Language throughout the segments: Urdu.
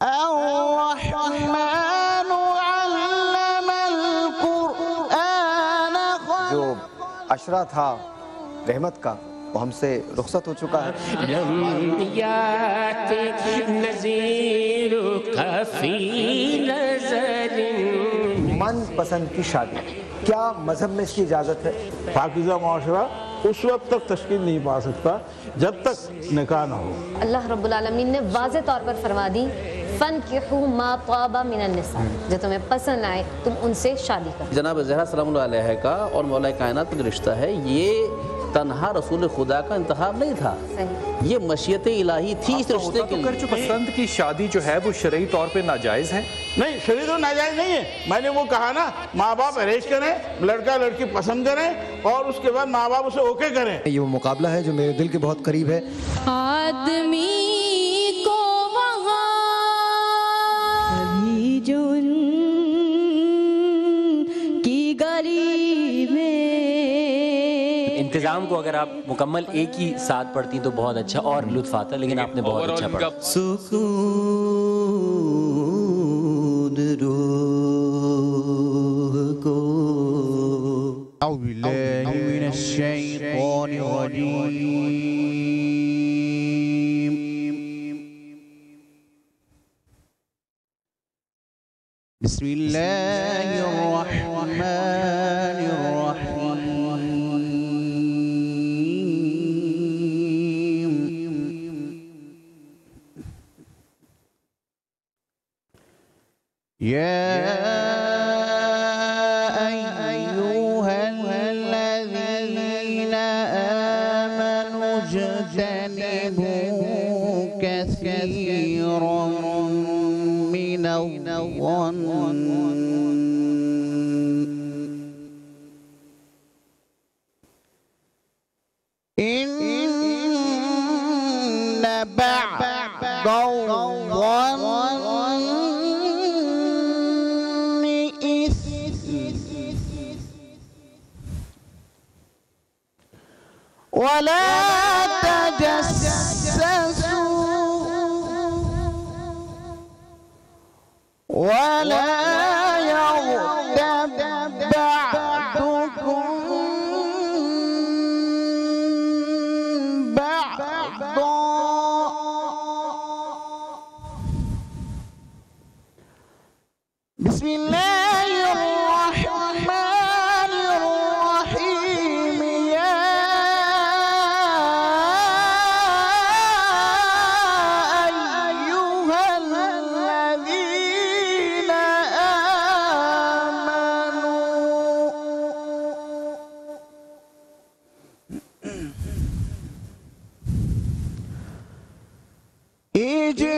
الرحمن علم القرآن جو عشرہ تھا رحمت کا وہ ہم سے رخصت ہو چکا ہے. لم یاتی نظیرک فی نظر. من پسند کی شادی کیا مذہب میں اس کی اجازت ہے؟ پاکیزہ معاشرہ اس وقت تک تشکیل نہیں پا سکتا جب تک نکاح نہ ہو. اللہ رب العالمین نے واضح طور پر فرما دی فَانْكِحُوا مَا طَابَ مِنَ النِّسَاءِ، جو تمہیں پسند آئے تم ان سے شادی کرو. جناب زہرا سلام اللہ علیہ کا اور مولا کائنات کا جو رشتہ ہے یہ تنہا رسول خدا کا انتخاب نہیں تھا، یہ مشیت الہی تھی اس رشتے کے لیے. جو پسند کی شادی جو ہے وہ شرعی طور پہ ناجائز ہے؟ نہیں، شرعی تو ناجائز نہیں ہے. میں نے وہ کہا نا، ماں باپ ارینج کریں، لڑکا لڑکی پسند کریں اور اس کے بعد ماں باپ اسے اوکے کریں. یہ وہ مقابلہ ہے جو میرے دل کے بہت قریب ہے. آدمی کو وہاں ابھی جو ان کی گلی میں انتظام کو اگر آپ مکمل ایک ہی ساتھ پڑھتی تو بہت اچھا اور لطف آتا، لیکن آپ نے بہت اچھا پڑھا. سکون روح کو اعوذ باللہ من الشیطان الرجیم. بسم اللہ الرحمن الرحیم. یا ایہا الذین آمنوا اجتنبوا کثیرا من الظن ان بعض الظن ولا تجسسوا ولا يغتب بعضكم بعضا بسم الله الرحمن الرحيم. يا أيها الذين آمنوا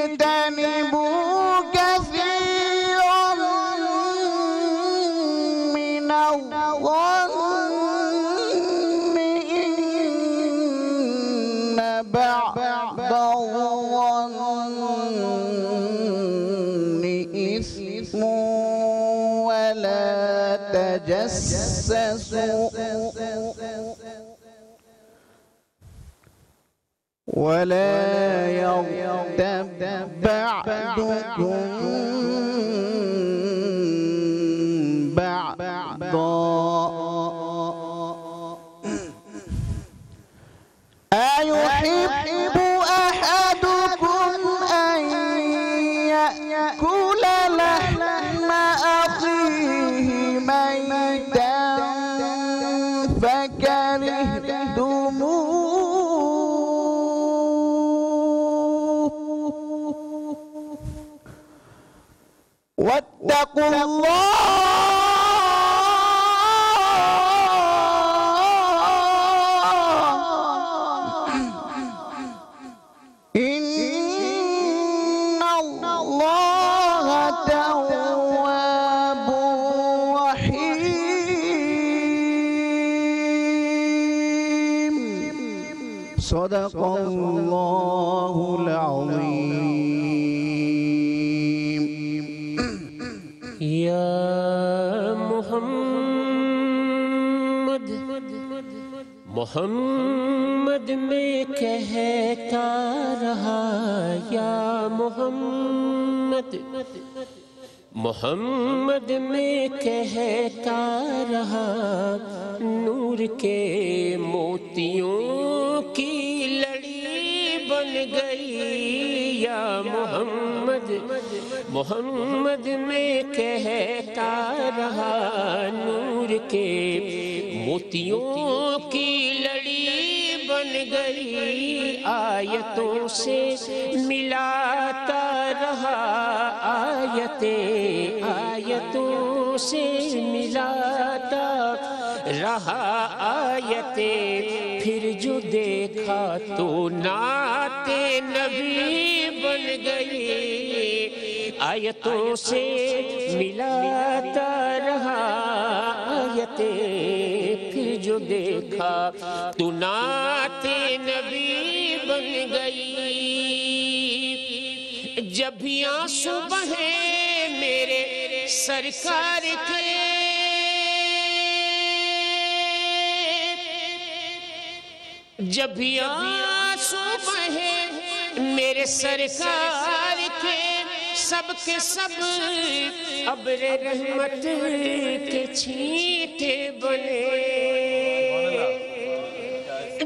اجتنبوا كثيرا من الظن إن بعض الظن إثم ولا تجسسوا ولا يغتب بعضكم بعضا أيحب أحدكم أن يأكل لحم أخيه ميتا فكرهتموه واتقوا الله إن الله تواب رحيم. صدق الله العظيم. یا محمد محمد محمد میں کہتا رہا یا محمد، محمد میں کہتا رہا نور کے موتیوں کی لڑی بن گئی یا محمد، محمد میں کہتا رہا نور کے موتیوں کی لڑی بن گئی، آیتوں سے ملاتا رہا آیتیں، آیتوں سے ملاتا رہا آیتیں، پھر جو دیکھا تو نعت نبی بن گئی، آیتوں سے ملاتا رہا آیتیں، پھر جو دیکھا تو نعت نبی بن گئی، جب بھی آنسو بہے میرے سرکار کے، جب بھی آنسو بہے میرے سرکار کے، سب کے سب ابر رحمت کے چھینٹے بنے،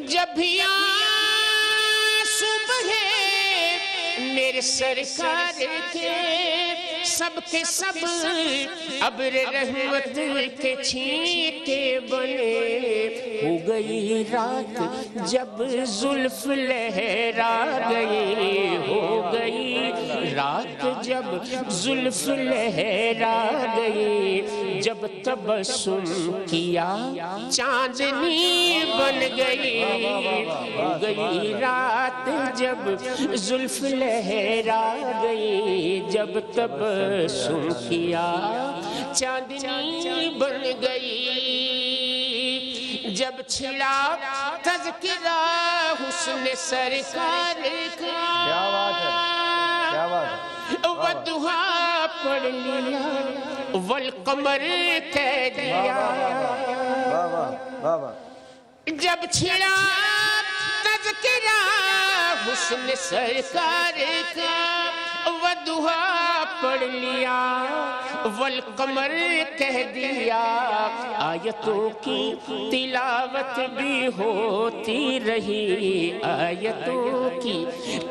جب بھی آنسو بہے میرے سرکار کے، سب کے سب ابر رحمت کے چھینٹے بنے، ہو گئی رات جب زلف لہرا گئی، ہو گئی رات جب زلف لہرا گئی، جب تبسم کیا چاندنی بن گئی، ہو گئی رات جب زلف لہرا گئی، جب تبسم کیا چاندنی بن گئی، جب چھڑا تذکرہ حسن سرکار کا، کیا بات ہے، کیا بات ہے، والضحیٰ پڑھ لیا والقمر کہہ دیا، واہ واہ واہ واہ، جب چھڑا تذکرہ حسن سرکار کا، والضحیٰ پڑھ لیا والقمر کہہ دیا، آیتوں کی تلاوت بھی ہوتی رہی، آیتوں کی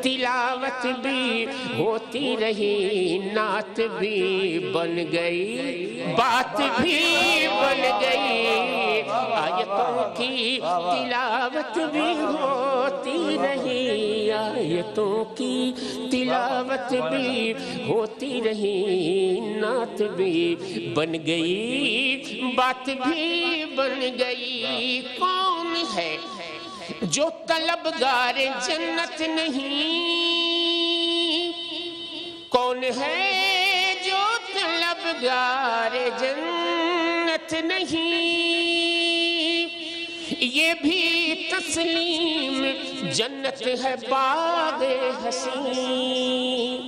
تلاوت بھی ہوتی رہی، نعت بھی بن گئی بات بھی بن گئی، آیتوں کی تلاوت بھی ہوتی رہی، آیتوں کی تلاوت بھی ہوتی رہی، نعت بھی بن گئی بات بھی بن گئی، کون ہے جو طلبگار جنت نہیں، کون ہے جو طلبگار جنت نہیں، یہ بھی تسلیم جنت ہے باغ حسین،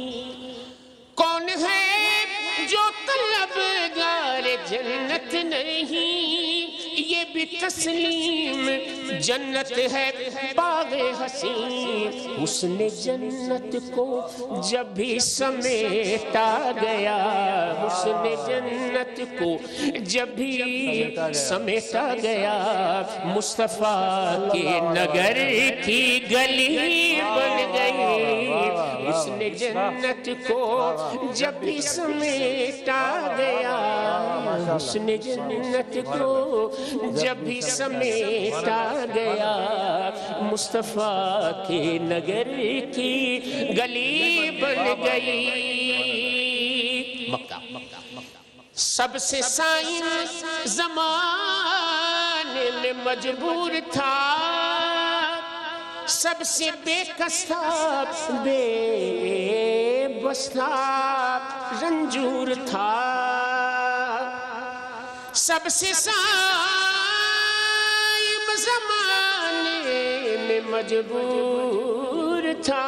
کون ہے جو طلبگار جنت نہیں، یہ بھی تسلیم جنت ہے باغ حسین، حسن جنت کو جب بھی سمیٹا گیا، حسن جنت کو جب بھی سمیٹا گیا، مصطفیٰ کے نگر کی گلی بن گئی، حسن جنت کو جب بھی سمیٹا گیا، حسن جنت کو جب بھی سمیٹا گیا، مصطفیٰ کے نگر کی گلی بن گئی، مکہ سب سے سائنس زمانے میں مجبور تھا، سب سے بے کس تھا، بے بس تھا، رنجور تھا، سب سے سائنس زمانے میں مجبور تھا،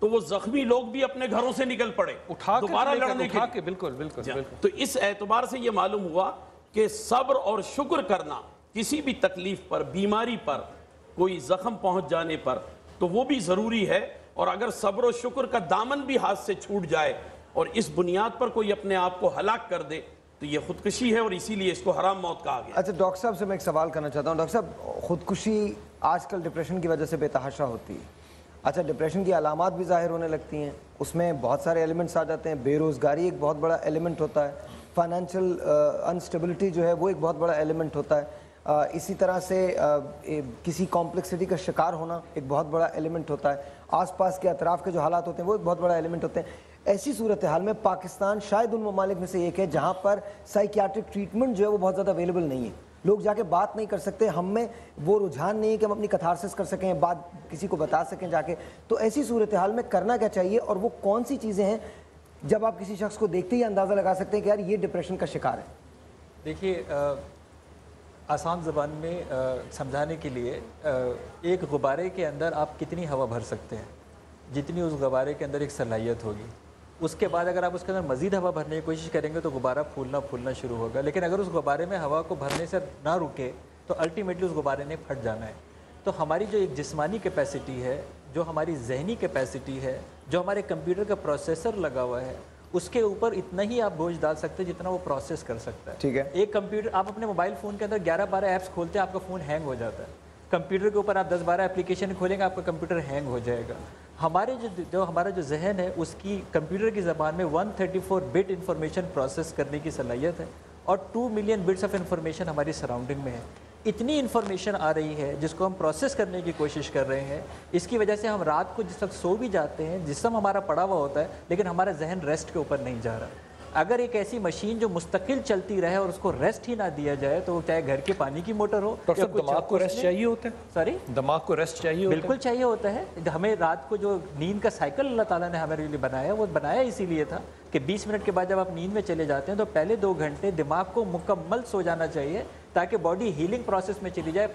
تو وہ زخمی لوگ بھی اپنے گھروں سے نکل پڑے دوبارہ لڑنے کے بالکل تو اس اعتبار سے یہ معلوم ہوا کہ صبر اور شکر کرنا کسی بھی تکلیف پر، بیماری پر، کوئی زخم پہنچ جانے پر، تو وہ بھی ضروری ہے. اور اگر صبر و شکر کا دامن بھی ہاتھ سے چھوٹ جائے اور اس بنیاد پر کوئی اپنے آپ کو ہلاک کر دے تو یہ خودکشی ہے، اور اسی لیے اس کو حرام موت کہا گیا. اچھا ڈاکٹر صاحب سے میں ایک سوال کرنا چاہتا ہوں. ڈاکٹر صاحب خودکشی آج کل ڈپریشن کی وجہ سے بے تحاشا ہوتی ہے. اچھا ڈپریشن کی علامات بھی ظاہر ہونے لگتی ہیں، اس میں بہت سارے ایلیمنٹس آ جاتے ہیں. بے روزگاری ایک بہت بڑا ایلیمنٹ ہوتا ہے، فائنینشیل انسٹیبلٹی جو ہے وہ ایک بہت بڑا ایلیمنٹ ہوتا ہے. اسی طرح سے کسی کمپلیکسٹی کا شکار ہونا ایک بہت بڑا ایلیمنٹ ہوتا ہے. آس پاس کے اطراف کے جو حالات ہوتے ہیں وہ ایک بہت بڑا ایلیمنٹ ہوتے ہیں. ایسی صورتحال میں پاکستان شاید ان ممالک میں سے ایک ہے جہاں پر سائیکیاٹرک ٹریٹمنٹ جو ہے وہ بہت زیادہ اویلیبل نہیں ہے. لوگ جا کے بات نہیں کر سکتے، ہم میں وہ رجحان نہیں ہے کہ ہم اپنی کتھارسس کر سکیں، بات کسی کو بتا سکیں جا کے. تو ایسی صورتحال میں کرنا کیا چاہیے، اور وہ کون سی چیزیں ہیں جب آپ کسی شخص کو دیکھتے ہی اندازہ لگا سکتے ہیں کہ یار یہ ڈپریشن کا شکار ہے؟ دیکھیے آسان زبان میں سمجھانے کے لیے ایک غبارے کے اندر آپ کتنی ہوا بھر سکتے ہیں، جتنی اس غبارے کے اندر ایک صلاحیت ہوگی. اس کے بعد اگر آپ اس کے اندر مزید ہوا بھرنے کی کوشش کریں گے تو غبارہ پھولنا شروع ہوگا. لیکن اگر اس غبارے میں ہوا کو بھرنے سے نہ رکے تو الٹیمیٹلی اس غبارے نے پھٹ جانا ہے. تو ہماری جو ایک جسمانی کیپیسٹی ہے، جو ہماری ذہنی کیپیسٹی ہے، جو ہمارے کمپیوٹر کا پروسیسر لگا ہوا ہے، اس کے اوپر اتنا ہی آپ بوجھ ڈال سکتے ہیں جتنا وہ پروسیس کر سکتا ہے. ٹھیک ہے. ایک کمپیوٹر آپ اپنے موبائل فون کے اندر 11-12 ایپس کھولتے ہیں، آپ کا فون ہینگ ہو جاتا ہے. کمپیوٹر کے اوپر آپ 10-12 اپلیکیشن کھولیں گے، آپ کا کمپیوٹر ہینگ ہو جائے گا. ہمارا جو ذہن ہے اس کی کمپیوٹر کی زبان میں 134 بٹ انفارمیشن پروسیس کرنے کی صلاحیت ہے، اور 2 ملین بٹس آف انفارمیشن ہماری سراؤنڈنگ میں ہے. اتنی انفارمیشن آ رہی ہے جس کو ہم پروسیس کرنے کی کوشش کر رہے ہیں. اس کی وجہ سے ہم رات کو جس وقت سو بھی جاتے ہیں، جسم ہمارا پڑا ہوا ہوتا ہے لیکن ہمارا ذہن ریسٹ کے اوپر نہیں جا رہا. اگر ایک ایسی مشین جو مستقل چلتی رہے اور اس کو ریسٹ ہی نہ دیا جائے تو چاہے گھر کے پانی کی موٹر ہو یا دماغ کو ریسٹ چاہیے ہوتا ہے. سوری دماغ کو ریسٹ چاہیے ہوتا ہے. بالکل چاہیے ہوتا ہے. ہمیں رات کو جو نیند کا سائیکل اللہ تعالیٰ نے ہمارے لیے بنایا وہ بنایا اسی لیے تھا کہ 20 منٹ کے بعد جب آپ نیند میں چلے جاتے ہیں تو پہلے 2 گھنٹے دماغ کو مکمل سو جانا چاہیے تاکہ باڈی ہیلنگ پروسیس میں چلی جائے،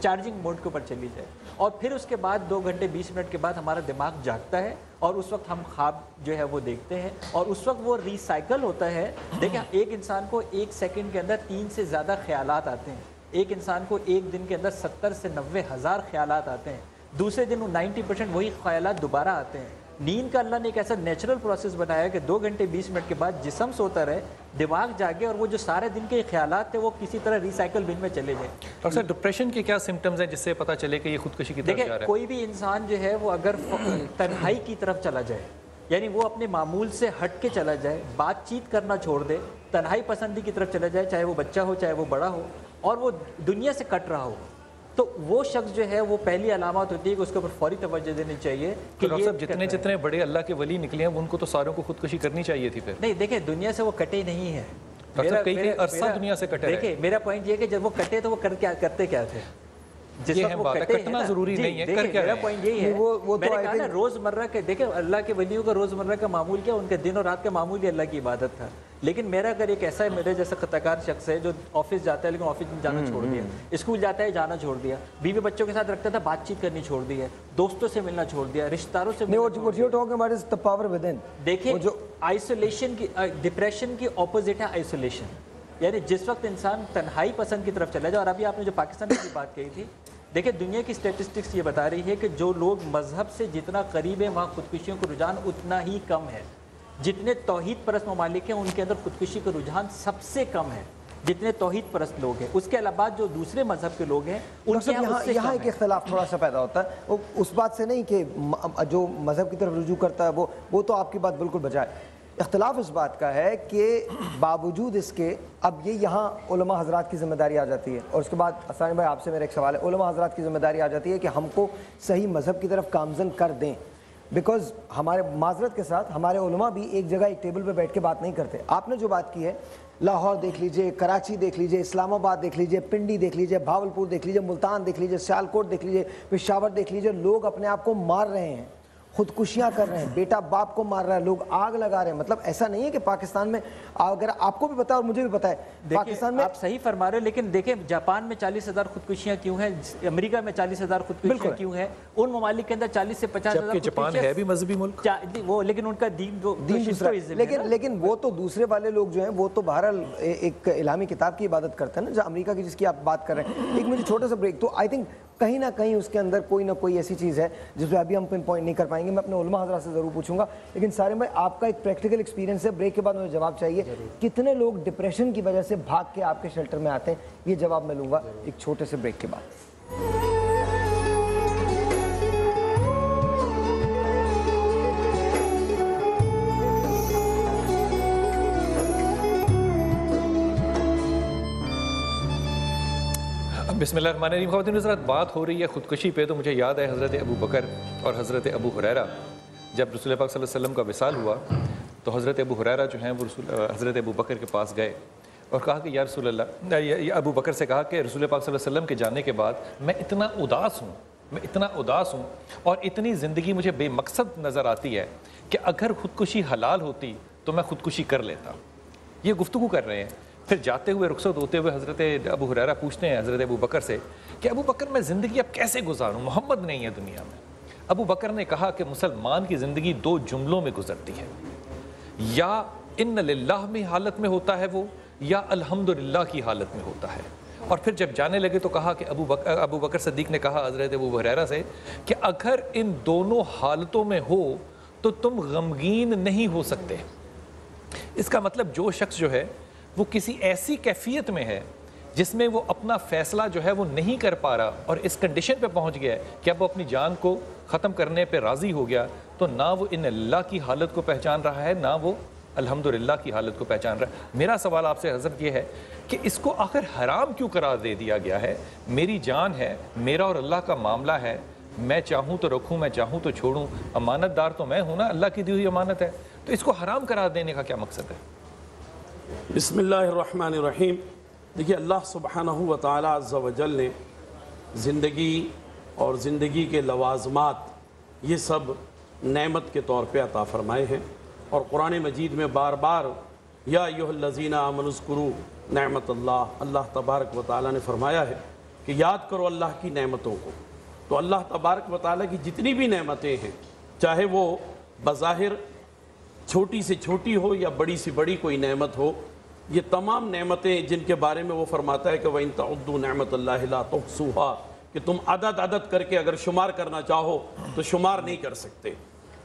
چارجنگ موڈ کے اوپر چلی جائے. اور پھر اس کے بعد 2 گھنٹے 20 منٹ کے بعد ہمارا دماغ جاگتا ہے اور اس وقت ہم خواب جو ہے وہ دیکھتے ہیں اور اس وقت وہ ریسائیکل ہوتا ہے. دیکھیں ایک انسان کو 1 سیکنڈ کے اندر 3 سے زیادہ خیالات آتے ہیں. ایک انسان کو ایک دن کے اندر 70 سے 90 ہزار خیالات آتے ہیں. دوسرے دن 90% وہی خیالات دوبارہ آتے ہیں. نیند کا اللہ نے ایک ایسا نیچرل پروسیس بنایا کہ 2 گھنٹے 20 منٹ کے بعد جسم سوتا رہے، دماغ جاگے اور وہ جو سارے دن کے خیالات تھے وہ کسی طرح ریسائیکل بن میں چلے جائیں. ڈاکٹر صاحب ڈپریشن کے کیا سمپٹمز ہیں جس سے پتہ چلے کہ یہ خودکشی کی طرف جا رہا ہے؟ کوئی بھی انسان جو ہے وہ اگر تنہائی کی طرف چلا جائے، یعنی وہ اپنے معمول سے ہٹ کے چلا جائے، بات چیت کرنا چھوڑ دے، تنہائی پسندی کی طرف چلا جائے، چاہے وہ بچہ ہو چاہے وہ بڑا ہو، اور وہ دنیا سے کٹ رہا ہو، تو وہ شخص جو ہے وہ پہلی علامات ہوتی ہے کہ اس کے اوپر فوری توجہ دینی چاہیے. کہ ڈاکٹر صاحب جتنے بڑے اللہ کے ولی نکلے ہیں ان کو تو ساروں کو خودکشی کرنی چاہیے تھی پھر. نہیں دیکھیں دنیا سے وہ کٹے نہیں ہیں. کئی عرصہ دنیا سے کٹے. دیکھیں میرا پوائنٹ یہ کہ جب وہ کٹے تو وہ کرتے کیا تھے؟ کٹنا ضروری نہیں ہے. میرا پوائنٹ یہی ہے، میں نے کہا نا روزمرہ کے دیکھیں اللہ کے ولیوں کا روزمرہ کا معمول کیا، ان کے دن اور رات کا معمول ہی اللہ کی عبادت تھا. لیکن میرا اگر ایک ایسا ہے میرے جیسا خطا کار شخص ہے جو آفس جاتا ہے لیکن آفس میں جانا چھوڑ دیا، اسکول جاتا ہے جانا چھوڑ دیا، بیوی بچوں کے ساتھ رکھتا تھا بات چیت کرنی چھوڑ دی ہے، دوستوں سے ملنا چھوڑ دیا، رشتہ داروں سے دیکھیں جو آئسولیشن کی ڈپریشن کی اپوزٹ ہے آئسولیشن. یعنی جس وقت انسان تنہائی پسند کی طرف چلا جائے، اور ابھی آپ نے جو پاکستان کی بات کہی تھی، دیکھیں دنیا کی اسٹیٹسٹکس یہ بتا رہی ہے کہ جو لوگ مذہب سے جتنا قریب ہیں وہاں خودکشیوں کا رجحان اتنا ہی کم ہے. جتنے توحید پرست ممالک ہیں ان کے اندر خودکشی کا رجحان سب سے کم ہے، جتنے توحید پرست لوگ ہیں. اس کے علاوہ جو دوسرے مذہب کے لوگ ہیں ان کے یہاں ایک اختلاف تھوڑا سا پیدا ہوتا ہے، اس بات سے نہیں کہ جو مذہب کی طرف رجوع کرتا ہے وہ تو آپ کی بات بالکل بجائے. اختلاف اس بات کا ہے کہ باوجود اس کے اب یہاں علماء حضرات کی ذمہ داری آ جاتی ہے. اور اس کے بعد اسانی بھائی آپ سے میرا ایک سوال ہے، علماء حضرات کی ذمہ داری آ جاتی ہے کہ ہم کو صحیح مذہب کی طرف گامزن کر دیں، بیکاز ہمارے معذرت کے ساتھ ہمارے علماء بھی ایک جگہ ایک ٹیبل پہ بیٹھ کے بات نہیں کرتے. آپ نے جو بات کی ہے، لاہور دیکھ لیجئے، کراچی دیکھ لیجئے، اسلام آباد دیکھ لیجئے، پنڈی دیکھ لیجئے، بھاولپور دیکھ لیجئے، ملتان دیکھ لیجئے، سیالکوٹ دیکھ لیجئے، پشاور دیکھ لیجئے، لوگ اپنے آپ کو مار رہے ہیں. خودکشیاں کر رہے ہیں, بیٹا باپ کو مار رہا ہے, لوگ آگ لگا رہے ہیں. مطلب ایسا نہیں ہے کہ پاکستان میں, اگر آپ کو بھی پتا اور مجھے بھی پتا ہے, پاکستان میں آپ صحیح فرما رہے ہو, لیکن دیکھیں جاپان میں 40,000 خودکشیاں کیوں ہیں, امریکہ میں 40,000 خودکشیاں کیوں ہیں, ان ممالک کے اندر 40 سے 50,000 جاپان ہے بھی مذہبی ملک وہ, لیکن ان کا دین دوسرا, لیکن وہ تو دوسرے والے لوگ جو ہیں وہ تو بہرحال ایک الہامی کتاب کی عبادت کرتے ہیں نا, جو امریکہ کی جس کی آپ بات کر رہے ہیں. ایک مجھے چھوٹا سا بریک, تو آئی تھنک کہیں نہ کہیں اس کے اندر کوئی نہ کوئی ایسی چیز ہے جس پہ ابھی ہم پن پوائنٹ نہیں کر پائیں گے. میں اپنے علماء حضرات سے ضرور پوچھوں گا, لیکن سارے بھائی آپ کا ایک پریکٹیکل ایکسپیرینس ہے, بریک کے بعد مجھے جواب چاہیے. کتنے لوگ ڈپریشن کی وجہ سے بھاگ کے آپ کے شیلٹر میں آتے ہیں, یہ جواب میں لوں گا ایک چھوٹے سے بریک کے بعد. بسم اللہ الرحمن الرحیم. خواتین حضرات, بات ہو رہی ہے خودکشی پہ, تو مجھے یاد ہے حضرت ابو بکر اور حضرت ابو ہریرہ, جب رسول پاک صلی اللہ علیہ وسلم کا وصال ہوا تو حضرت ابو ہریرہ جو ہیں وہ حضرت ابو بکر کے پاس گئے اور کہا کہ یا رسول اللہ, ابو بکر سے کہا کہ رسول پاک صلی اللہ علیہ وسلم کے جانے کے بعد میں اتنا اداس ہوں اور اتنی زندگی مجھے بے مقصد نظر آتی ہے کہ اگر خودکشی حلال ہوتی تو میں خودکشی کر لیتا. یہ گفتگو کر رہے ہیں. پھر جاتے ہوئے رخصت ہوتے ہوئے حضرت ابو ہریرہ پوچھتے ہیں حضرت ابو بکر سے کہ ابو بکر میں زندگی اب کیسے گزاروں, محمد نہیں ہے دنیا میں. ابو بکر نے کہا کہ مسلمان کی زندگی 2 جملوں میں گزرتی ہے, یا ان للہ میں حالت میں ہوتا ہے وہ, یا الحمدللہ کی حالت میں ہوتا ہے. اور پھر جب جانے لگے تو کہا کہ ابو بکر صدیق نے کہا حضرت ابو ہریرہ سے کہ اگر ان دونوں حالتوں میں ہو تو تم غمگین نہیں ہو سکتے. اس کا مطلب جو شخص جو ہے وہ کسی ایسی کیفیت میں ہے جس میں وہ اپنا فیصلہ جو ہے وہ نہیں کر پا رہا اور اس کنڈیشن پہ پہنچ گیا ہے کہ اب وہ اپنی جان کو ختم کرنے پہ راضی ہو گیا, تو نہ وہ ان اللہ کی حالت کو پہچان رہا ہے, نہ وہ الحمدللہ کی حالت کو پہچان رہا ہے. میرا سوال آپ سے حضرت یہ ہے کہ اس کو آخر حرام کیوں قرار دے دیا گیا ہے؟ میری جان ہے, میرا اور اللہ کا معاملہ ہے, میں چاہوں تو رکھوں, میں چاہوں تو چھوڑوں, امانت دار تو میں ہوں نا, اللہ کی دی ہوئی امانت ہے. تو اس کو حرام قرار دینے کا کیا مقصد ہے؟ بسم اللہ الرحمن الرحیم. دیکھیے, اللہ سبحانہ و تعالی عز و جل نے زندگی اور زندگی کے لوازمات یہ سب نعمت کے طور پہ عطا فرمائے ہیں, اور قرآن مجید میں بار بار یا ایھا الذین آمنوا اذکروا نعمت اللہ, اللہ تبارک و تعالی نے فرمایا ہے کہ یاد کرو اللہ کی نعمتوں کو. تو اللہ تبارک و تعالی کی جتنی بھی نعمتیں ہیں, چاہے وہ بظاہر چھوٹی سے چھوٹی ہو یا بڑی سے بڑی کوئی نعمت ہو, یہ تمام نعمتیں جن کے بارے میں وہ فرماتا ہے کہ وَإِن تَعُدُّوا نِعْمَةَ اللَّهِ لَا تُحْصُوهَا, کہ تم عدد کر کے اگر شمار کرنا چاہو تو شمار نہیں کر سکتے.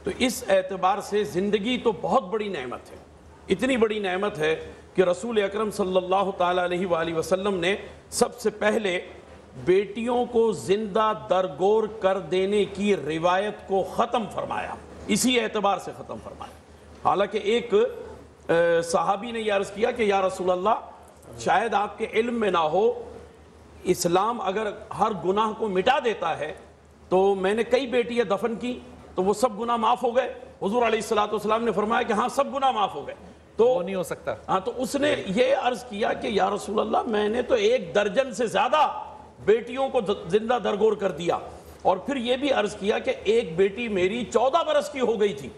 تو اس اعتبار سے زندگی تو بہت بڑی نعمت ہے, اتنی بڑی نعمت ہے کہ رسول اکرم صلی اللہ تعالیٰ علیہ وآلہ وسلم نے سب سے پہلے بیٹیوں کو زندہ درگور کر دینے کی روایت کو ختم فرمایا, اسی اعتبار سے ختم فرمایا. حالانکہ ایک صحابی نے یہ عرض کیا کہ یا رسول اللہ, شاید آپ کے علم میں نہ ہو, اسلام اگر ہر گناہ کو مٹا دیتا ہے تو میں نے کئی بیٹیاں دفن کی تو وہ سب گناہ معاف ہو گئے. حضور علیہ السلام نے فرمایا کہ ہاں سب گناہ معاف ہو گئے. تو وہ نہیں ہو سکتا. ہاں, تو اس نے یہ عرض کیا کہ یا رسول اللہ, میں نے تو 1 درجن سے زیادہ بیٹیوں کو زندہ درگور کر دیا. اور پھر یہ بھی عرض کیا کہ ایک بیٹی میری 14 برس کی ہو گئی تھی,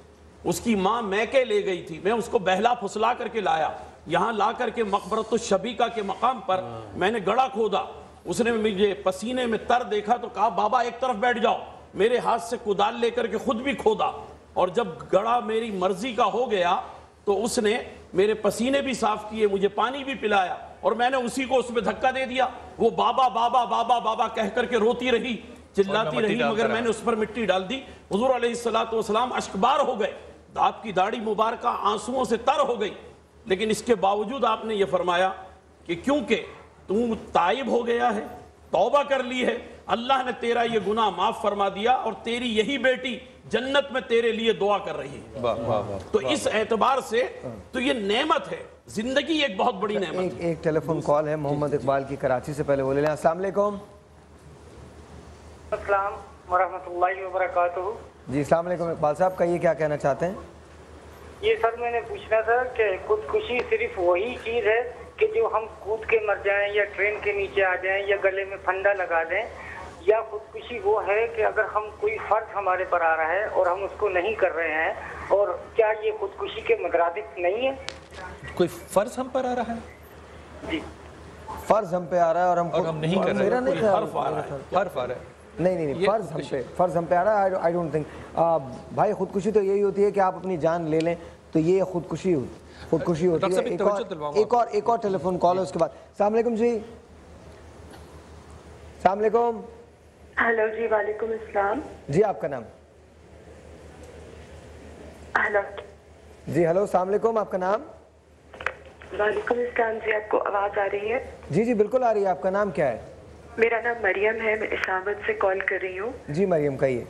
اس کی ماں میکے لے گئی تھی, میں اس کو بہلا پھسلا کر کے لایا, یہاں لا کر کے مقبرۃ الشبیکہ کے مقام پر میں نے گڑھا کھودا, اس نے مجھے پسینے میں تر دیکھا تو کہا بابا ایک طرف بیٹھ جاؤ, میرے ہاتھ سے کدال لے کر کے خود بھی کھودا, اور جب گڑھا میری مرضی کا ہو گیا تو اس نے میرے پسینے بھی صاف کیے, مجھے پانی بھی پلایا, اور میں نے اسی کو اس میں دھکا دے دیا. وہ بابا بابا بابا بابا کہہ کر کے روتی رہی, چلاتی رہی, مگر میں نے اس پر مٹی ڈال دی. حضور علیہ السلام اشکبار ہو گئے, آپ کی داڑھی مبارکہ آنسوؤں سے تر ہو گئی, لیکن اس کے باوجود آپ نے یہ فرمایا کہ کیونکہ تو تائب ہو گیا ہے, توبہ کر لی ہے, اللہ نے تیرا یہ گناہ معاف فرما دیا, اور تیری یہی بیٹی جنت میں تیرے لیے دعا کر رہی ہے. تو اس اعتبار سے تو یہ نعمت ہے, زندگی ایک بہت بڑی نعمت ہے. ایک ٹیلی فون کال ہے محمد اقبال کی کراچی سے, پہلے بولے لیں. السلام علیکم. السلام ورحمۃ اللہ وبرکاتہ. جی السلام علیکم اقبال صاحب, کہیے کیا کہنا چاہتے ہیں؟ یہ سر میں نے پوچھنا تھا کہ خودکشی صرف وہی چیز ہے کہ جو ہم کود کے مر جائیں یا ٹرین کے نیچے آ جائیں یا گلے میں پھندا لگا دیں, یا خودکشی وہ ہے کہ اگر ہم کوئی فرض ہمارے پر آ رہا ہے اور ہم اس کو نہیں کر رہے ہیں، اور کیا یہ خودکشی کے مترادف نہیں ہے؟ کوئی فرض ہم پر آ رہا ہے؟ جی فرض ہم پہ آ رہا ہے اور ہم نہیں کر رہے حرف ہیں. حرف آ رہا ہے. نہیں فرض ہم پہ آ رہا ہے. آئی ڈونٹ تھنک بھائی خودکشی تو یہی ہوتی ہے کہ آپ اپنی جان لے لیں، تو یہ خودکشی ہوتی ہے. ایک اور ٹیلی فون کال ہے اس کے بعد. السلام علیکم جی. السلام علیکم. ہلو جی. وعلیکم السلام. جی آپ کا نام؟ ہلو جی ہلو السلام علیکم. آپ کا نام؟ وعلیکم السلام جی. آپ کو آواز آ رہی ہے؟ جی جی بالکل آ رہی ہے. آپ کا نام کیا ہے؟ میرا نام مریم ہے. میں اسامت سے کال کر رہی ہوں. جی مریم کہیے.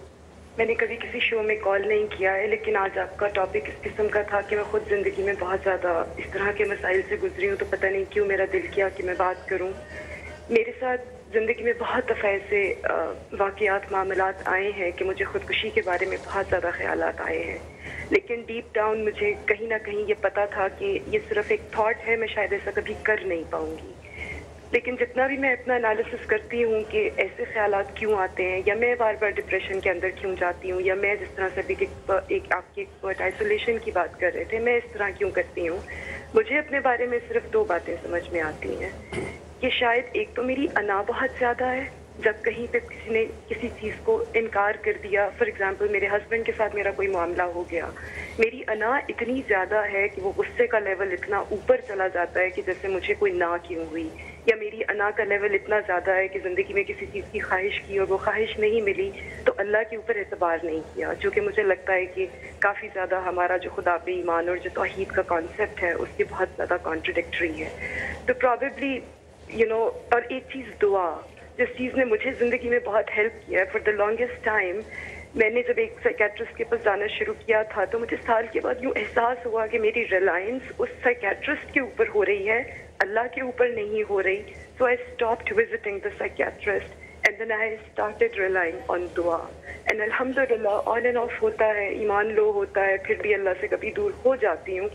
میں نے کبھی کسی شو میں کال نہیں کیا ہے، لیکن آج آپ کا ٹاپک اس قسم کا تھا کہ میں خود زندگی میں بہت زیادہ اس طرح کے مسائل سے گزری ہوں، تو پتہ نہیں کیوں میرا دل کیا کہ میں بات کروں. میرے ساتھ زندگی میں بہت دفعہ ایسے واقعات معاملات آئے ہیں کہ مجھے خودکشی کے بارے میں بہت زیادہ خیالات آئے ہیں، لیکن ڈیپ ڈاؤن مجھے کہیں نہ کہیں یہ پتا تھا کہ یہ صرف ایک تھاٹ ہے، میں شاید ایسا کبھی کر نہیں پاؤں گی. لیکن جتنا بھی میں اپنا انالیسس کرتی ہوں کہ ایسے خیالات کیوں آتے ہیں، یا میں بار بار ڈپریشن کے اندر کیوں جاتی ہوں، یا میں جس طرح سے بھی ایک آپ کی آئسولیشن کی بات کر رہے تھے، میں اس طرح کیوں کرتی ہوں، مجھے اپنے بارے میں صرف 2 باتیں سمجھ میں آتی ہیں کہ شاید ایک تو میری انا بہت زیادہ ہے. جب کہیں پہ کسی نے کسی چیز کو انکار کر دیا، فار ایگزامپل میرے ہسبینڈ کے ساتھ میرا کوئی معاملہ ہو گیا، میری انا اتنی زیادہ ہے کہ وہ غصے کا لیول اتنا اوپر چلا جاتا ہے کہ جیسے مجھے کوئی نہ کیوں ہوئی، یا میری انا کا لیول اتنا زیادہ ہے کہ زندگی میں کسی چیز کی خواہش کی اور وہ خواہش نہیں ملی تو اللہ کے اوپر اعتبار نہیں کیا، جو کہ مجھے لگتا ہے کہ کافی زیادہ ہمارا جو خدا پہ ایمان اور جو توحید کا کانسیپٹ ہے اس کے بہت زیادہ کانٹرڈکٹری ہے. تو پرابیبلی اور ایک چیز دعا، جس چیز نے مجھے زندگی میں بہت ہیلپ کیا ہے. فار دا لانگسٹ ٹائم میں نے جب ایک سائیکیٹرسٹ کے پاس جانا شروع کیا تھا تو مجھے سال کے بعد یوں احساس ہوا کہ میری ریلائنس اس سائیکیٹرسٹ کے اوپر ہو رہی ہے، اللہ کے اوپر نہیں ہو رہی. So I stopped visiting the psychiatrist and then I started relying on دعا. اینڈ الحمدللہ آن اینڈ آف ہوتا ہے، ایمان لو ہوتا ہے، پھر بھی اللہ سے کبھی دور ہو جاتی ہوں.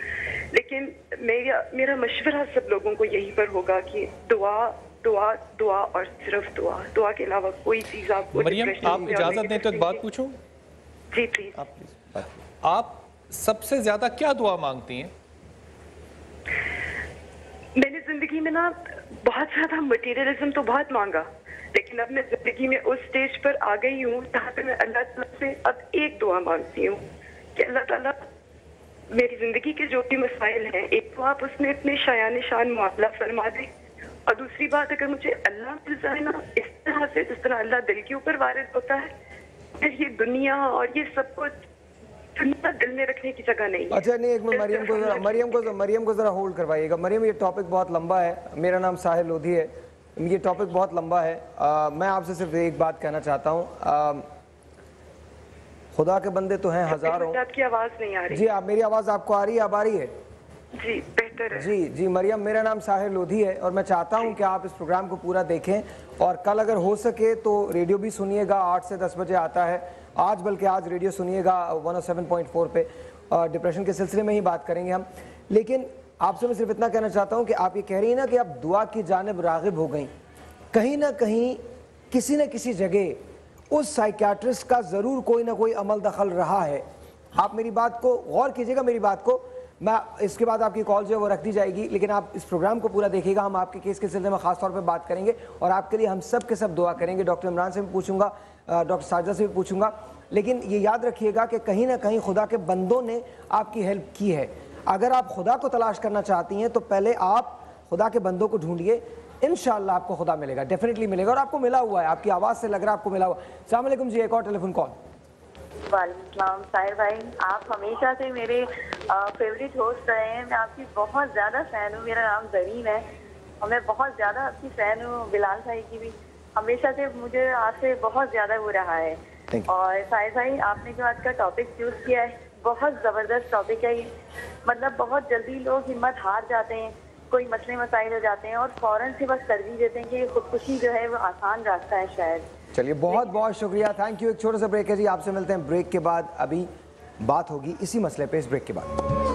لیکن میرا مشورہ سب لوگوں کو یہی پر ہوگا کہ دعا دعا دعا اور صرف دعا، دعا کے علاوہ کوئی چیز آپ کو. مریم آپ اجازت دیں تو ایک بات پوچھوں؟ جی پلیز. آپ سب سے زیادہ کیا دعا مانگتی ہیں؟ میں نے زندگی میں نا بہت زیادہ مٹیریلزم تو بہت مانگا، لیکن اب میں زندگی میں اس سٹیج پر آ گئی ہوں جہاں پہ میں اللہ تعالیٰ سے اب ایک دعا مانگتی ہوں کہ اللہ تعالیٰ میری زندگی کے جو بھی مسائل ہیں، ایک تو آپ اس میں اتنے شایان شان معاملہ فرما دیں، اور دوسری بات اگر مجھے اللہ مل جائے نا اس طرح سے جس طرح اللہ دل کے اوپر وارد ہوتا ہے، پھر یہ دنیا اور یہ سب کچھ دنیا دل میں رکھنے کی جگہ نہیں. اچھا نہیں، ایک منٹ مریم کو ذرا ہولڈ کروائیے گا. مریم یہ ٹاپک بہت لمبا ہے. میرا نام ساحل لودھی ہے. یہ ٹاپک بہت لمبا ہے. میں آپ سے صرف ایک بات کہنا چاہتا ہوں. خدا کے بندے تو ہیں ہزاروں. آپ کی آواز نہیں آ رہی. جی میری آواز آپ کو آ رہی ہے؟ اب آ رہی ہے؟ جی بہتر ہے. جی مریم میرا نام ساحل لودھی ہے اور میں چاہتا ہوں کہ آپ اس پروگرام کو پورا دیکھیں، اور کل اگر ہو سکے تو ریڈیو بھی سنیے گا. 8 سے 10 بجے آتا ہے. بلکہ آج ریڈیو سنیے گا 107.4 پہ. ڈپریشن کے سلسلے میں ہی بات کریں گے ہم. لیکن آپ سے میں صرف اتنا کہنا چاہتا ہوں کہ آپ یہ کہہ رہی ہیں نا کہ آپ دعا کی جانب راغب ہو گئیں. کہیں نہ کہیں کسی نہ کسی جگہ اس سائیکیٹرسٹ کا ضرور کوئی نہ کوئی عمل دخل رہا ہے. آپ میری بات کو غور کیجئے گا. میری بات کو میں اس کے بعد آپ کی کال جو ہے وہ رکھ دی جائے گی، لیکن آپ اس پروگرام کو پورا دیکھیے گا. ہم آپ کے کیس کے سلسلے میں خاص طور پہ بات کریں گے اور آپ کے لیے ہم سب کے سب دعا کریں گے. ڈاکٹر عمران سے بھی پوچھوں گا، ڈاکٹر ساجدہ سے بھی پوچھوں گا. لیکن یہ یاد رکھیے گا کہ کہیں نہ کہیں خدا کے بندوں نے آپ کی ہیلپ کی ہے. اگر آپ خدا کو تلاش کرنا چاہتی ہیں تو پہلے آپ خدا کے بندوں کو ڈھونڈیے. انشاءاللہ آپ کو خدا ملے گا، ڈیفینیٹلی ملے گا، اور آپ کو ملا ہوا ہے. آپ کی آواز سے لگ رہا ہے آپ کو ملا ہوا. السلام علیکم جی. ایک اور ٹیلی فون کال. وعلیکم السلام. طاہر بھائی آپ ہمیشہ سے میرے فیوریٹ ہوسٹ رہے ہیں. میں آپ کی بہت زیادہ فین ہوں. میرا نام زرین ہے اور میں بہت زیادہ آپ کی فین ہوں. بلال بھائی کی بھی ہمیشہ سے مجھے آپ سے بہت زیادہ ہو رہا ہے. اور طاہر بھائی آپ نے جو آج کا ٹاپک چوز کیا ہے بہت زبردست ٹاپک ہے. مطلب بہت جلدی لوگ ہمت ہار جاتے ہیں، کوئی مسئلے مسائل ہو جاتے ہیں اور فوراً سے بس ترجیح دیتے ہیں کہ خودکشی جو ہے وہ آسان راستہ ہے شاید. چلیے بہت بہت شکریہ، تھینک یو. ایک چھوٹا سا بریک ہے جی. آپ سے ملتے ہیں بریک کے بعد. ابھی بات ہوگی اسی مسئلے پہ اس بریک کے بعد.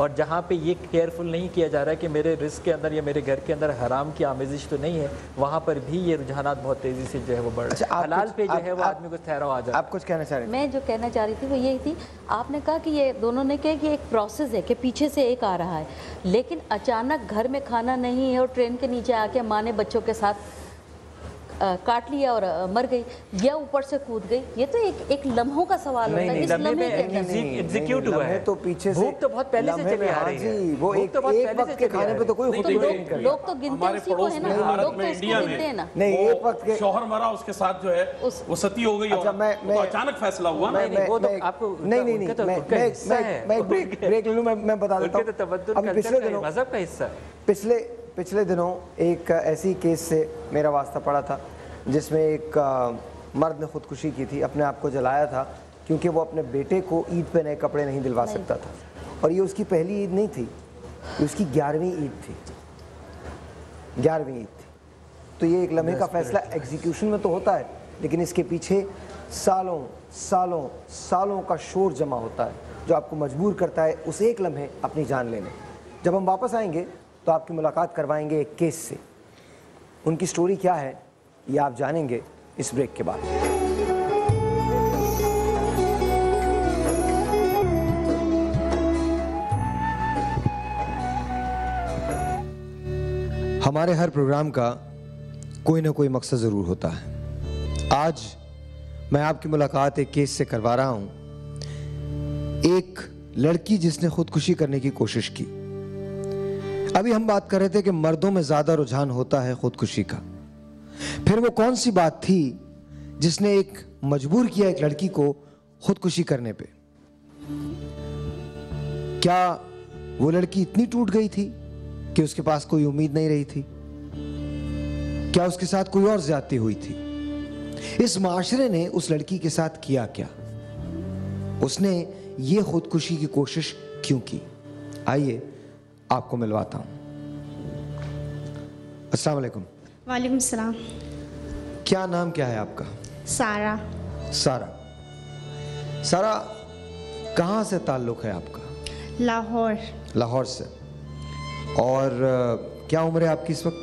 اور جہاں پہ یہ کیئرفل نہیں کیا جا رہا ہے کہ میرے رزق کے اندر یا میرے گھر کے اندر حرام کی آمیزش تو نہیں ہے، وہاں پر بھی یہ رجحانات بہت تیزی سے جو ہے وہ بڑھ رہے ہیں۔ حلال پہ جو ہے وہ آدمی کو ٹھہراؤ آ جاتا ہے۔ آپ کچھ کہنا چاہ رہے ہیں؟ میں جو کہنا چاہ رہی تھی وہ یہی تھی، آپ نے کہا کہ یہ دونوں نے کہا کہ ایک پروسیس ہے کہ پیچھے سے ایک آ رہا ہے، لیکن اچانک گھر میں کھانا نہیں ہے اور ٹرین کے نیچے آ کے ماں نے بچوں کے ساتھ کاٹ لیا اور مر گئی یا اوپر سے کود گئی، یہ تو ایک لمحوں کا سوال ہوتا ہے۔ اس لمحے کے اندر ایگزیکیوٹ ہوا ہے تو پیچھے سے بھوک تو بہت پہلے سے چلی آ رہی ہے، وہ ایک وقت کے کھانے پہ تو کوئی خود لوگ تو گنتے اسی کو ہے نا، لوگ تو اس کو گنتے ہیں نا۔ نہیں، ایک وقت کے شوہر مرا، اس کے ساتھ جو ہے وہ ستی ہو گئی، تو اچانک فیصلہ ہوا نا۔ میں بریک لوں، میں بتا دیتا ہوں۔ پچھلے دنوں ایک ایسی کیس سے میرا واسطہ پڑا تھا جس میں ایک مرد نے خودکشی کی تھی، اپنے آپ کو جلایا تھا کیونکہ وہ اپنے بیٹے کو عید پہ نئے کپڑے نہیں دلوا سکتا تھا، اور یہ اس کی پہلی عید نہیں تھی، یہ اس کی 11ویں عید تھی۔ 11ویں عید تھی۔ تو یہ ایک لمحے کا فیصلہ ایگزیکیوشن میں تو ہوتا ہے، لیکن اس کے پیچھے سالوں سالوں سالوں کا شور جمع ہوتا ہے جو آپ کو مجبور کرتا ہے اس ایک لمحے اپنی جان لینے۔ جب ہم واپس آئیں گے تو آپ کی ملاقات کروائیں گے ایک کیس سے، ان کی سٹوری کیا ہے یہ آپ جانیں گے اس بریک کے بعد۔ ہمارے ہر پروگرام کا کوئی نہ کوئی مقصد ضرور ہوتا ہے۔ آج میں آپ کی ملاقات ایک کیس سے کروا رہا ہوں، ایک لڑکی جس نے خودکشی کرنے کی کوشش کی۔ ابھی ہم بات کر رہے تھے کہ مردوں میں زیادہ رجحان ہوتا ہے خودکشی کا، پھر وہ کون سی بات تھی جس نے ایک مجبور کیا ایک لڑکی کو خودکشی کرنے پہ؟ کیا وہ لڑکی اتنی ٹوٹ گئی تھی کہ اس کے پاس کوئی امید نہیں رہی تھی؟ کیا اس کے ساتھ کوئی اور زیادتی ہوئی تھی؟ اس معاشرے نے اس لڑکی کے ساتھ کیا کیا؟ اس نے یہ خودکشی کی کوشش کیوں کی؟ آئیے آپ کو ملواتا ہوں۔ السلام علیکم۔ وعلیکم السلام۔ کیا نام کیا ہے آپ کا؟ سارا۔ سارا کہاں سے تعلق ہے آپ کا؟ لاہور۔ لاہور سے۔ اور کیا عمر ہے آپ کی اس وقت؟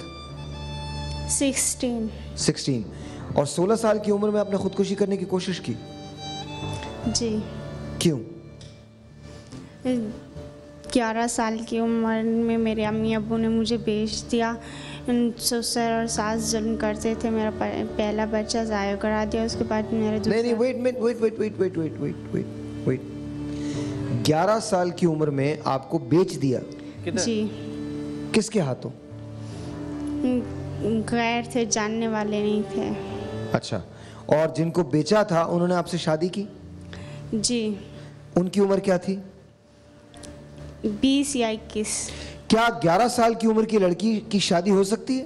16۔ اور 16 سال کی عمر میں آپ نے خودکشی کرنے کی کوشش کی؟ جی۔ کیوں؟ 11 سال کی عمر میں میرے امی ابو نے مجھے بیچ دیا، سسر اور ساس ظلم کرتے تھے، میرا پہلا بچہ ضائع کرا دیا، اس کے بعد میرے نہیں ویٹ 11 سال کی عمر میں آپ کو بیچ دیا؟ جی۔ کس کے ہاتھوں؟ غیر تھے، جاننے والے نہیں تھے۔ اچھا، اور جن کو بیچا تھا انہوں نے آپ سے شادی کی؟ جی۔ ان کی عمر کیا تھی؟ 20 یا 21۔ کیا 11 سال کی عمر کی لڑکی کی شادی ہو سکتی ہے؟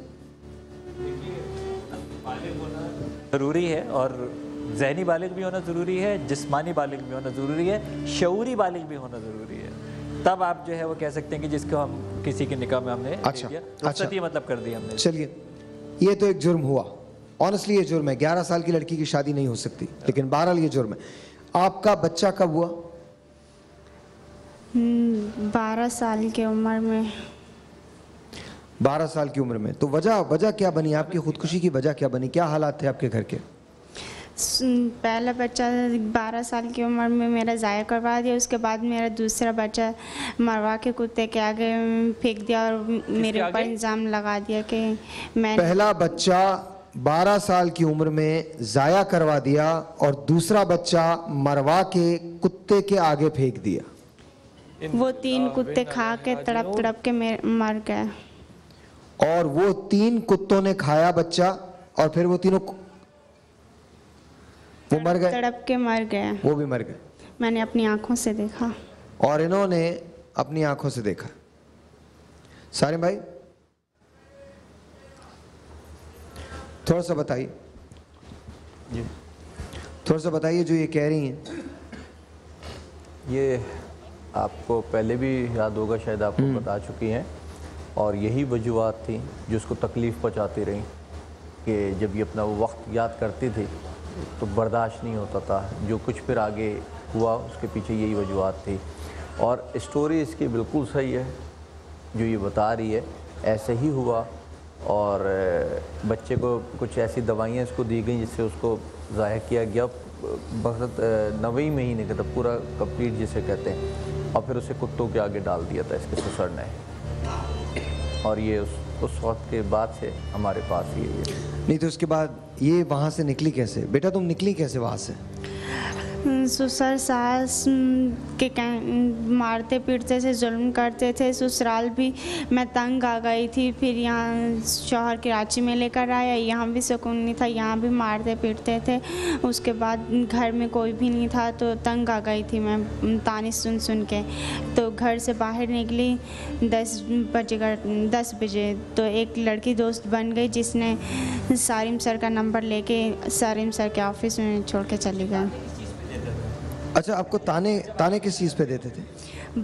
ضروری ہے، اور ذہنی بالغ بھی ہونا ضروری ہے، جسمانی بالغ بھی ہونا ضروری ہے، شعوری بالغ بھی ہونا ضروری ہے، تب آپ جو ہے وہ کہہ سکتے ہیں کہ جس کو ہم کسی کے نکاح میں ہم نے رخصتی مطلب کر دی ہم نے۔ چلیے، یہ تو ایک جرم ہوا، آنیسٹلی یہ جرم ہے، 11 سال کی لڑکی کی شادی نہیں ہو سکتی، لیکن بہرحال یہ جرم ہے۔ آپ کا بچہ کب ہوا؟ 12 سال کی عمر میں۔ 12 سال کی عمر میں، تو وجہ کیا بنی آپ کی خودکشی کی؟ وجہ کیا بنی؟ کیا حالات تھے آپ کے گھر کے؟ پہلا بچہ 12 سال کی عمر میں میرا ضائع کروا دیا، اس کے بعد میرا دوسرا بچہ مروا کے کتے کے آگے پھینک دیا اور میرے اوپر الزام لگا دیا کہ میں پہلا بچہ 12 سال کی عمر میں ضائع کروا دیا اور دوسرا بچہ مروا کے کتے کے آگے پھینک دیا۔ وہ 3 کتے کھا کے تڑپ تڑپ کے مر گئے۔ اور وہ 3 کتوں نے کھایا بچہ، اور پھر وہ تینوں وہ مر گئے؟ تڑپ کے مر گئے۔ وہ بھی مر گئے؟ میں نے اپنی آنکھوں سے دیکھا۔ اور انہوں نے اپنی آنکھوں سے دیکھا۔ سارے بھائی تھوڑا سا بتائیے، تھوڑا سا بتائیے جو یہ کہہ رہی ہیں۔ یہ آپ کو پہلے بھی یاد ہوگا، شاید آپ کو بتا چکی ہیں، اور یہی وجوہات تھیں جو اس کو تکلیف پہنچاتی رہیں کہ جب یہ اپنا وہ وقت یاد کرتی تھی تو برداشت نہیں ہوتا تھا، جو کچھ پھر آگے ہوا اس کے پیچھے یہی وجوہات تھی۔ اور اسٹوری اس کی بالکل صحیح ہے جو یہ بتا رہی ہے، ایسے ہی ہوا، اور بچے کو کچھ ایسی دوائیاں اس کو دی گئیں جس سے اس کو ضائع کیا گیا بخت 9ویں مہینے کا، تب پورا کمپلیٹ جسے کہتے ہیں، اور پھر اسے کتوں کے آگے ڈال دیا تھا اس کے سسر نے، اور یہ اس وقت کے بعد سے ہمارے پاس ہی ہے۔ نہیں تو اس کے بعد یہ وہاں سے نکلی کیسے؟ بیٹا تم نکلی کیسے وہاں سے؟ سسر ساس کے مارتے پیٹتے تھے، ظلم کرتے تھے، سسرال بھی میں تنگ آ گئی تھی، پھر یہاں شوہر کراچی میں لے کر آیا، یہاں بھی سکون نہیں تھا، یہاں بھی مارتے پیٹتے تھے، اس کے بعد گھر میں کوئی بھی نہیں تھا تو تنگ آ گئی تھی میں تانے سن کے، تو گھر سے باہر نکلی 10 بجے تو ایک لڑکی دوست بن گئی جس نے سارم سر کا نمبر لے کے سارم سر کے آفس میں چھوڑ کے چلی گئی۔ اچھا، آپ کو تانے کس چیز پہ دیتے تھے؟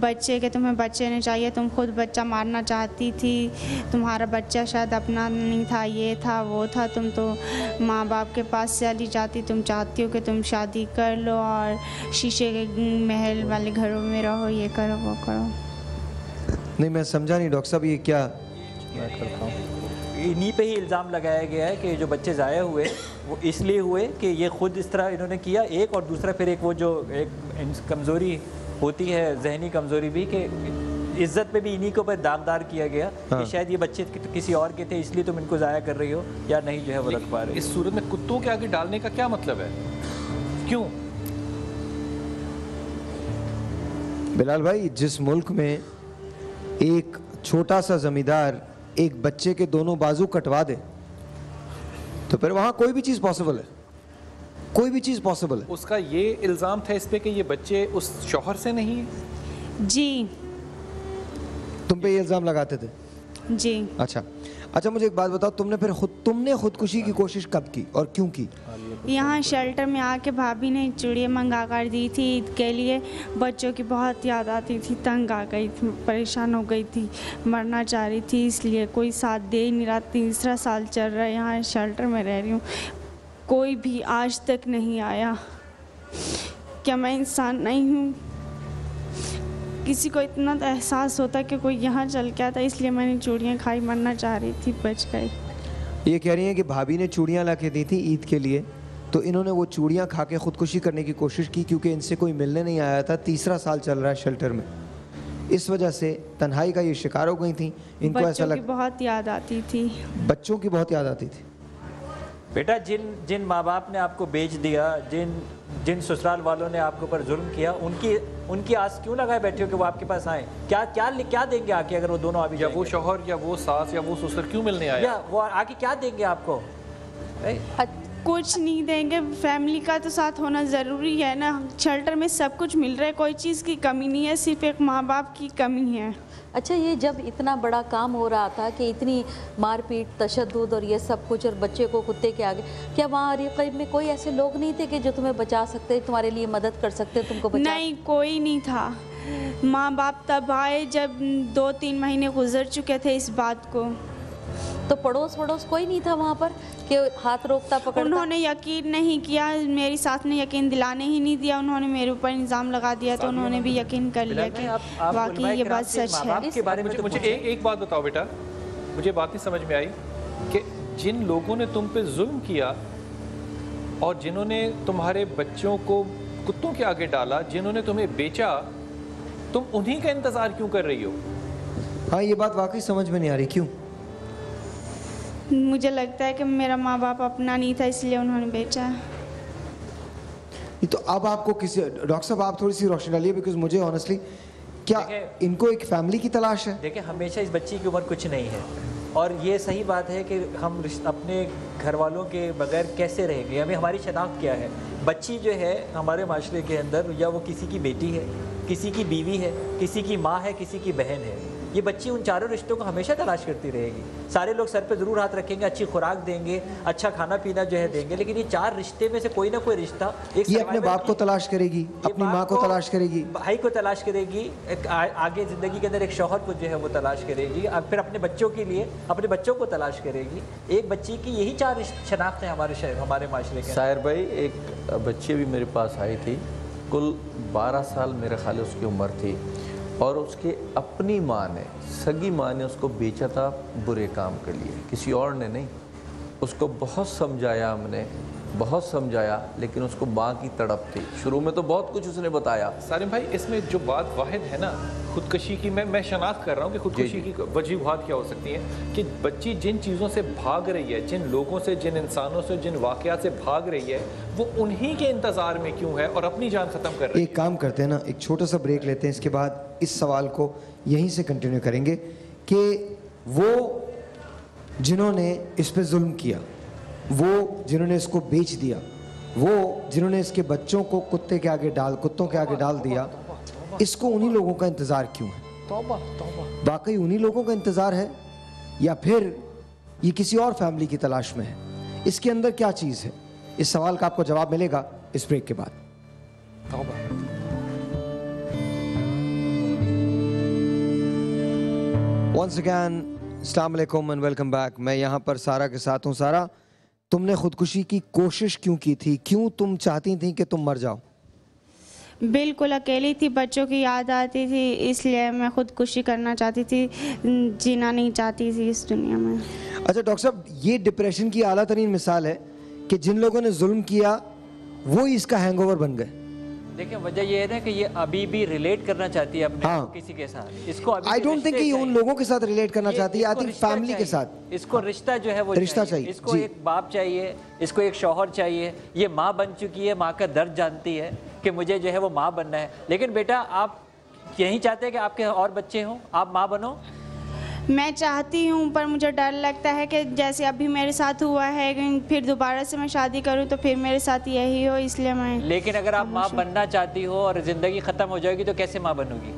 بچے کے، تمہیں بچے نہیں چاہیے، تم خود بچہ مارنا چاہتی تھی، تمہارا بچہ شاید اپنا نہیں تھا، یہ تھا وہ تھا، تم تو ماں باپ کے پاس چلی جاتی، تم چاہتی ہو کہ تم شادی کر لو اور شیشے کے محل والے گھروں میں رہو، یہ کرو وہ کرو۔ نہیں میں سمجھا نہیں ڈاکٹر صاحب، یہ کیا؟ میں کرتا ہوں، انہی پہ ہی الزام لگایا گیا ہے کہ جو بچے ضائع ہوئے وہ اس لیے ہوئے کہ یہ خود اس طرح انہوں نے کیا، ایک، اور دوسرا پھر ایک وہ جو ایک کمزوری ہوتی ہے، ذہنی کمزوری بھی، کہ عزت پہ بھی انہی کے اوپر داغدار کیا گیا کہ شاید یہ بچے کسی اور کے تھے اس لیے تم ان کو ضائع کر رہی ہو، یا نہیں جو ہے وہ رکھ پا رہے۔ اس صورت میں کتوں کے آگے ڈالنے کا کیا مطلب ہے؟ کیوں؟ بلال بھائی، جس ملک میں ایک چھوٹا سا زمیندار ایک بچے کے دونوں بازو کٹوا دے تو پھر وہاں کوئی بھی چیز پاسبل ہے، کوئی بھی چیز پاسبل ہے۔ اس کا یہ الزام تھا اس پہ کہ یہ بچے اس شوہر سے نہیں ہیں؟ جی۔ تم پہ یہ الزام لگاتے تھے؟ جی۔ اچھا مجھے ایک بات بتاؤ، تم نے خودکشی کی کوشش کب کی اور کیوں کی؟ یہاں شیلٹر میں آ کے بھابھی نے چوڑیاں منگا کر دی تھی عید کے لیے، بچوں کی بہت یاد آتی تھی، تنگ آ گئی تھی، پریشان ہو گئی تھی، مرنا چاہ رہی تھی، اس لیے کوئی ساتھ دے ہی نہیں رہا۔ 3 سال چل رہا ہے یہاں شیلٹر میں رہ رہی ہوں، کوئی بھی آج تک نہیں آیا۔ کیا میں انسان نہیں ہوں؟ کسی کو اتنا احساس ہوتا کہ کوئی یہاں چل کے آتا، اس لیے میں نے چوڑیاں کھائی، مرنا چاہ رہی تھی، بچ گئی۔ یہ کہہ رہی ہیں کہ بھابھی نے چوڑیاں لا کے دی تھی عید کے لیے، تو انہوں نے وہ چوڑیاں کھا کے خودکشی کرنے کی کوشش کی کیونکہ ان سے کوئی ملنے نہیں آیا تھا، 3 سال چل رہا ہے شیلٹر میں، اس وجہ سے تنہائی کا یہ شکار ہو گئی تھیں۔ ان کو ایسا بچوں کی بہت یاد آتی تھی۔ بچوں کی بہت یاد آتی تھی۔ بیٹا جن ماں باپ نے آپ کو بیچ دیا، جن سسرال والوں نے آپ کے اوپر ظلم کیا، ان کی آس کیوں لگائے بیٹھے ہو کہ وہ آپ کے پاس آئیں؟ کیا دیں گے آ کے اگر وہ دونوں آ بھی جائیں گے؟ یا وہ شوہر یا وہ ساس یا وہ سسر کیوں ملنے آیا؟ یا وہ آ کے کیا دیں گے آپ کو؟ کچھ نہیں دیں گے، فیملی کا تو ساتھ ہونا ضروری ہے نا، شیلٹر میں سب کچھ مل رہا ہے، کوئی چیز کی کمی نہیں ہے، صرف ایک ماں باپ کی کمی ہے۔ اچھا، یہ جب اتنا بڑا کام ہو رہا تھا کہ اتنی مار پیٹ، تشدد اور یہ سب کچھ، اور بچے کو کتے کے آگے، کیا وہاں قریب میں کوئی ایسے لوگ نہیں تھے کہ جو تمہیں بچا سکتے، تمہارے لیے مدد کر سکتے، تم کو بچا؟ نہیں، کوئی نہیں تھا۔ ماں باپ تب آئے جب 2-3 مہینے گزر چکے تھے اس بات کو۔ تو پڑوس کوئی نہیں تھا وہاں پر کہ ہاتھ روکتا پکڑتا؟ انہوں نے یقین نہیں کیا، میری ساتھ نے یقین دلانے ہی نہیں دیا، انہوں نے میرے اوپر الزام لگا دیا، تو انہوں نے بھی یقین کر لیا کہ واقعی یہ بات سچ ہے۔ مجھے ایک بات بتاؤ بیٹا، مجھے بات نہیں سمجھ میں آئی کہ جن لوگوں نے تم پہ ظلم کیا اور جنہوں نے تمہارے بچوں کو کتوں کے آگے ڈالا، جنہوں نے تمہیں بیچا، تم انہی کا انتظار کیوں کر رہی ہو؟ ہاں یہ بات واقعی سمجھ میں نہیں آ رہی، کیوں؟ مجھے لگتا ہے کہ میرا ماں باپ اپنا نہیں تھا، اس لیے انہوں نے بیچا۔ تو اب آپ کو کسی، ڈاکٹر صاحب آپ تھوڑی سی روشنی ڈالیے، بیکاز مجھے آنیسٹلی کیا ان کو ایک فیملی کی تلاش ہے؟ دیکھیں، ہمیشہ اس بچی کی عمر کچھ نہیں ہے، اور یہ صحیح بات ہے کہ ہم اپنے گھر والوں کے بغیر کیسے رہیں گے، ہمیں ہماری شناخت کیا ہے۔ بچی جو ہے ہمارے معاشرے کے اندر، یا وہ کسی کی بیٹی ہے، کسی کی بیوی ہے، کسی کی ماں ہے، کسی کی بہن ہے، یہ بچی ان چاروں رشتوں کو ہمیشہ تلاش کرتی رہے گی۔ سارے لوگ سر پہ ضرور ہاتھ رکھیں گے، اچھی خوراک دیں گے، اچھا کھانا پینا جو ہے دیں گے، لیکن یہ 4 رشتے میں سے کوئی نہ کوئی رشتہ، یہ اپنے باپ کو تلاش کرے گی، اپنی ماں کو تلاش کرے گی، بھائی کو تلاش کرے گی، آگے زندگی کے اندر ایک شوہر کو جو ہے وہ تلاش کرے گی، پھر اپنے بچوں کے لیے اپنے بچوں کو تلاش کرے گی۔ ایک بچی کی یہی 4 شناخت ہیں ہمارے معاشرے کے۔ سائر بھائی، ایک بچی بھی میرے پاس آئی تھی، کل 12 سال میرے خیال اس کی عمر تھی، اور اس کے اپنی ماں نے، سگی ماں نے اس کو بیچا تھا برے کام کے لیے، کسی اور نے نہیں۔ اس کو بہت سمجھایا ہم نے، بہت سمجھایا، لیکن اس کو ماں کی تڑپ تھی۔ شروع میں تو بہت کچھ اس نے بتایا۔ سالم بھائی اس میں جو بات واحد ہے نا خودکشی کی، میں شناخت کر رہا ہوں کہ خودکشی کی وجوہات کیا ہو سکتی ہیں، کہ بچی جن چیزوں سے بھاگ رہی ہے، جن لوگوں سے، جن انسانوں سے، جن واقعات سے بھاگ رہی ہے، وہ انہی کے انتظار میں کیوں ہے اور اپنی جان ختم کر رہی ہے۔ ایک کام کرتے ہیں نا، ایک چھوٹا سا بریک لیتے ہیں، اس کے بعد اس سوال کو یہیں سے کنٹینیو کریں گے کہ وہ جنہوں نے اس پہ ظلم کیا، وہ جنہوں نے اس کو بیچ دیا، وہ جنہوں نے اس کے بچوں کو کتوں کے آگے ڈال دیا، اس کو انہی لوگوں کا انتظار کیوں ہے؟ باقی انہی لوگوں کا انتظار ہے یا پھر یہ کسی اور فیملی کی تلاش میں ہے؟ اس کے اندر کیا چیز ہے؟ اس سوال کا آپ کو جواب ملے گا اس بریک کے بعد۔ Once again, السلام علیکم and welcome back۔ میں یہاں پر سارا کے ساتھ ہوں۔ سارا، تم نے خودکشی کی کوشش کیوں کی تھی؟ کیوں تم چاہتی تھیں کہ تم مر جاؤ؟ بالکل اکیلی تھی، بچوں کی یاد آتی تھی، اس لیے میں خودکشی کرنا چاہتی تھی، جینا نہیں چاہتی تھی اس دنیا میں۔ اچھا ڈاکٹر صاحب، یہ ڈپریشن کی اعلیٰ ترین مثال ہے کہ جن لوگوں نے ظلم کیا وہی اس کا ہینگ اوور بن گئے۔ دیکھیں وجہ یہ ہے نا کہ یہ ابھی بھی ریلیٹ کرنا چاہتی ہے اپنے کسی کے ساتھ، اس کو ابھی I don't think کہ یہ ان لوگوں کے ساتھ ریلیٹ کرنا چاہتی ہے، I think فیملی کے ساتھ اس کو رشتہ جو ہے وہ رشتہ چاہیے، اس کو ایک باپ چاہیے، اس کو ایک شوہر چاہیے۔ یہ ماں بن چکی ہے، ماں کا درد جانتی ہے کہ مجھے جو ہے وہ ماں بننا ہے، لیکن بیٹا آپ یہی چاہتے ہیں کہ آپ کے اور بچے ہوں، آپ ماں بنو؟ میں چاہتی ہوں، پر مجھے ڈر لگتا ہے کہ جیسے ابھی میرے ساتھ ہوا ہے، پھر دوبارہ سے میں شادی کروں تو پھر میرے ساتھ یہی ہو، اس لیے میں۔ لیکن اگر آپ ماں بننا چاہتی ہو اور زندگی ختم ہو جائے گی تو کیسے ماں بنو گی؟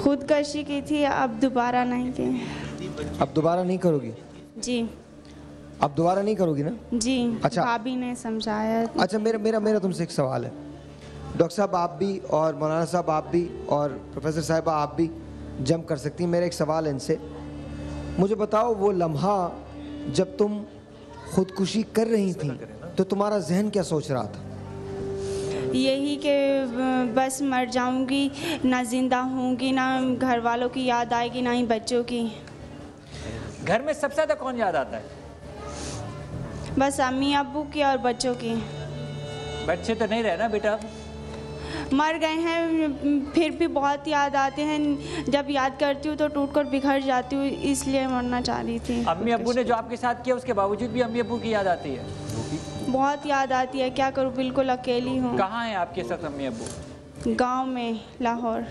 خودکشی کی تھی، اب دوبارہ نہیں کی۔ اب دوبارہ نہیں کرو گی؟ جی اب دوبارہ نہیں کرو گی نا؟ جی، اچھا بھابی نے سمجھایا۔ اچھا میرا تم سے ایک سوال ہے ڈاکٹر صاحب، آپ بھی اور مولانا صاحب آپ بھی اور پروفیسر صاحبہ آپ بھی جم کر سکتی ہیں۔ میرا ایک سوال ہے ان سے، مجھے بتاؤ وہ لمحہ جب تم خودکشی کر رہی تھیں تو تمہارا ذہن کیا سوچ رہا تھا؟ یہی کہ بس مر جاؤں گی، نہ زندہ ہوں گی، نہ گھر والوں کی یاد آئے گی، نہ ہی بچوں کی۔ گھر میں سب سے زیادہ کون یاد آتا ہے؟ بس امی ابو کی اور بچوں کی۔ بچے تو نہیں رہے نا بیٹا؟ مر گئے ہیں، پھر بھی بہت یاد آتے ہیں، جب یاد کرتی ہوں تو ٹوٹ کر بکھر جاتی ہوں، اس لیے مرنا چاہ رہی تھی۔ امی ابو نے جو آپ کے ساتھ کیا اس کے باوجود بھی امی ابو کی یاد آتی ہے؟ بہت یاد آتی ہے، کیا کروں، بالکل اکیلی ہوں۔ کہاں ہیں آپ کے ساتھ امی ابو؟ گاؤں میں، لاہور۔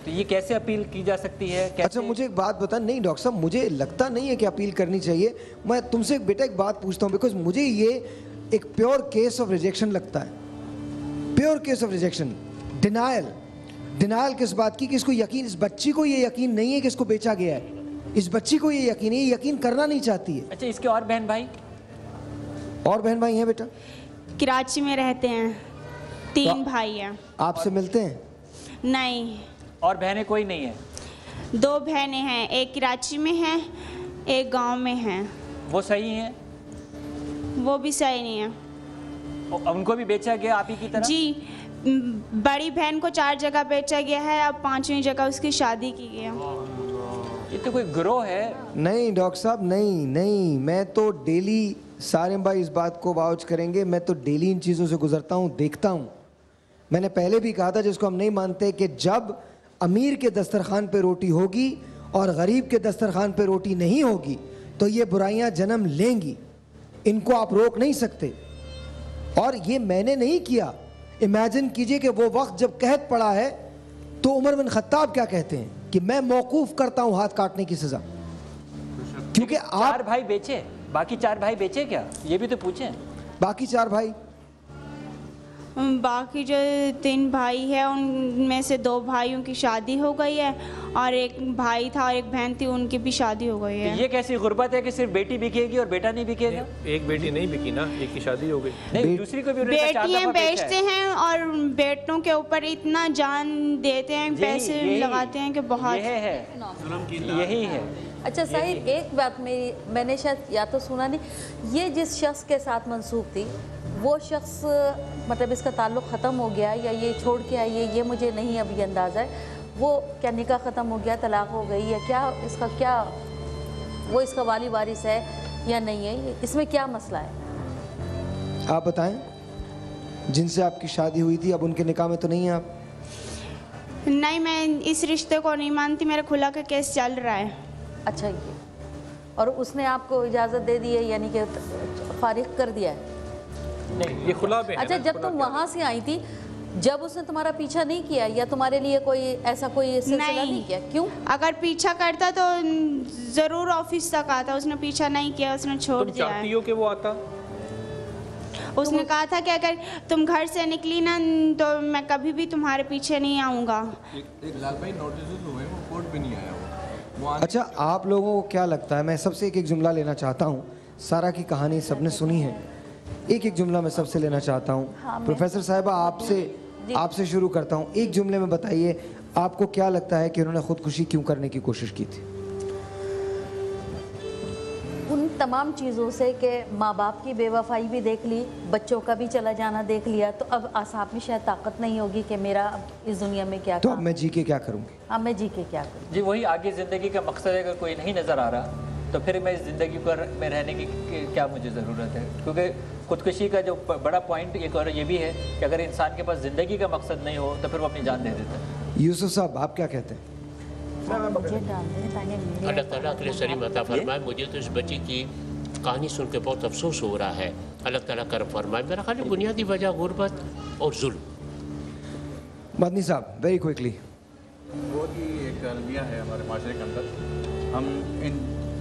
تو یہ کیسے اپیل کی جا سکتی ہے؟ اچھا مجھے ایک بات بتا، نہیں ڈاکٹر صاحب مجھے لگتا نہیں ہے کہ اپیل کرنی چاہیے۔ میں تم سے بیٹا ایک بات پوچھتا ہوں، بیکاز مجھے یہ ایک پیور کیس آف ریجیکشن لگتا ہے، pure case of rejection, denial کس بات کی کہ اس کو یقین، اس بچی کو یہ یقین نہیں ہے کہ اس کو بیچا گیا ہے، اس بچی کو یہ یقین کرنا نہیں چاہتی ہے۔ اچھا اس کے اور بہن بھائی؟ اور بہن بھائی ہیں بیٹا؟ کراچی میں رہتے ہیں، 3 بھائی ہیں۔ آپ سے ملتے ہیں؟ نہیں۔ اور بہنیں کوئی نہیں ہیں؟ 2 بہنیں ہیں، ایک کراچی میں ہیں، ایک گاؤں میں ہیں۔ وہ صحیح ہیں؟ وہ بھی صحیح نہیں ہیں۔ ان کو بھی بیچا گیا آپ ہی کی طرح؟ جی، بڑی بہن کو 4 جگہ بیچا گیا ہے، اب 5ویں جگہ اس کی شادی کی گئی ہے۔ یہ تو کوئی گروہ ہے۔ نہیں ڈاکٹر صاحب، نہیں، میں تو ڈیلی، سالم بھائی اس بات کو واؤچ کریں گے، میں تو ڈیلی ان چیزوں سے گزرتا ہوں، دیکھتا ہوں۔ میں نے پہلے بھی کہا تھا جس کو ہم نہیں مانتے کہ جب امیر کے دسترخوان پہ روٹی ہوگی اور غریب کے دسترخوان پہ روٹی نہیں ہوگی تو یہ برائیاں جنم لیں گی، ان کو آپ روک نہیں سکتے۔ اور یہ میں نے نہیں کیا، امیجن کیجئے کہ وہ وقت جب قحط پڑا ہے تو عمر بن خطاب کیا کہتے ہیں کہ میں موقوف کرتا ہوں ہاتھ کاٹنے کی سزا، کیونکہ 4 بھائی بیچے، باقی 4 بھائی بیچے کیا؟ یہ بھی تو پوچھیں۔ باقی 4 بھائی، باقی جو 3 بھائی ہیں ان میں سے 2 بھائیوں کی شادی ہو گئی ہے اور ایک بھائی تھا اور ایک بہن تھی، ان کی بھی شادی ہو گئی ہے۔ یہ کیسی غربت ہے کہ صرف بیٹی بکے گی اور بیٹا نہیں بکے گا؟ ایک بیٹی نہیں بکی نا، ایک کی شادی ہو گئی۔ نہیں، دوسری کو بھی بیٹیاں بیچتے ہیں اور بیٹوں کے اوپر اتنا جان دیتے ہیں، پیسے لگاتے ہیں کہ بہت، یہی ہے۔ اچھا ساحر، ایک بات میں نے شاید یا تو سنا نہیں، یہ جس شخص کے ساتھ منسوب تھی وہ شخص مطلب اس کا تعلق ختم ہو گیا یا یہ چھوڑ کے آئیے، یہ مجھے نہیں اب یہ اندازہ ہے، وہ کیا نکاح ختم ہو گیا، طلاق ہو گئی، یا کیا اس کا کیا وہ اس کا والی وارث ہے یا نہیں ہے، اس میں کیا مسئلہ ہے؟ آپ بتائیں، جن سے آپ کی شادی ہوئی تھی اب ان کے نکاح میں تو نہیں ہیں آپ؟ نہیں، میں اس رشتے کو نہیں مانتی، میرا کھلا کا کیس چل رہا ہے۔ اچھا، یہ اور اس نے آپ کو اجازت دے دی ہے، یعنی کہ فارغ کر دیا ہے؟ نہیں، یہ خلا پہ ہے۔ اچھا، جب تم وہاں سے آئی تھی، جب اس نے تمہارا پیچھا نہیں کیا یا تمہارے لیے کوئی ایسا کوئی سلسلہ نہیں کیا؟ کیوں؟ اگر پیچھا کرتا تو ضرور آفس تک آتا، اس نے پیچھا نہیں کیا، اس نے چھوڑ دیا۔ تم چاہتی ہو کہ وہ آتا؟ اس نے کہا تھا کہ اگر تم گھر سے نکلی نا تو میں کبھی بھی تمہارے پیچھے نہیں آؤں گا۔ لال بھائی نوٹسز ہوئے، وہ کورٹ بھی نہیں آیا وہ۔ اچھا، آپ لوگوں کو کیا لگتا ہے، میں سب سے ایک جملہ لینا چاہتا ہوں، سارا کی کہانی سب نے سنی ہے، ایک جملہ میں سب سے لینا چاہتا ہوں۔ پروفیسر صاحبہ، آپ سے شروع کرتا ہوں، ایک جملے میں بتائیے آپ کو کیا لگتا ہے کہ انہوں نے خودکشی کیوں کرنے کی کوشش کی تھی؟ ان تمام چیزوں سے کہ ماں باپ کی بے وفائی بھی دیکھ لی، بچوں کا بھی چلا جانا دیکھ لیا، تو اب اعصاب میں شاید طاقت نہیں ہوگی کہ میرا اب اس دنیا میں کیا، تو اب میں جی کے کیا کروں گی؟ ہاں، میں جی کے کیا کروں؟ جی وہی آگے زندگی کا مقصد اگر کوئی نہیں نظر آ رہا تو پھر میں اس زندگی میں رہنے کی کیا مجھے ضرورت ہے؟ کیونکہ خودکشی کا جو بڑا پوائنٹ ایک اور یہ بھی ہے کہ اگر انسان کے پاس زندگی کا مقصد نہیں ہو تو پھر وہ اپنی جان دے دیتا ہے۔ یوسف صاحب، آپ کیا کہتے ہیں؟ اللہ تعالیٰ عقل سلیم عطا فرمائے۔ مجھے تو اس بچی کی کہانی سن کے بہت افسوس ہو رہا ہے، اللہ تعالیٰ کرم فرمائے۔ میرا خیال ہے بنیادی وجہ غربت اور ظلم۔ مدنی صاحب، ویری کوئکلی۔ بہت ہی ایک المیہ ہے ہمارے معاشرے کے اندر، ہم ان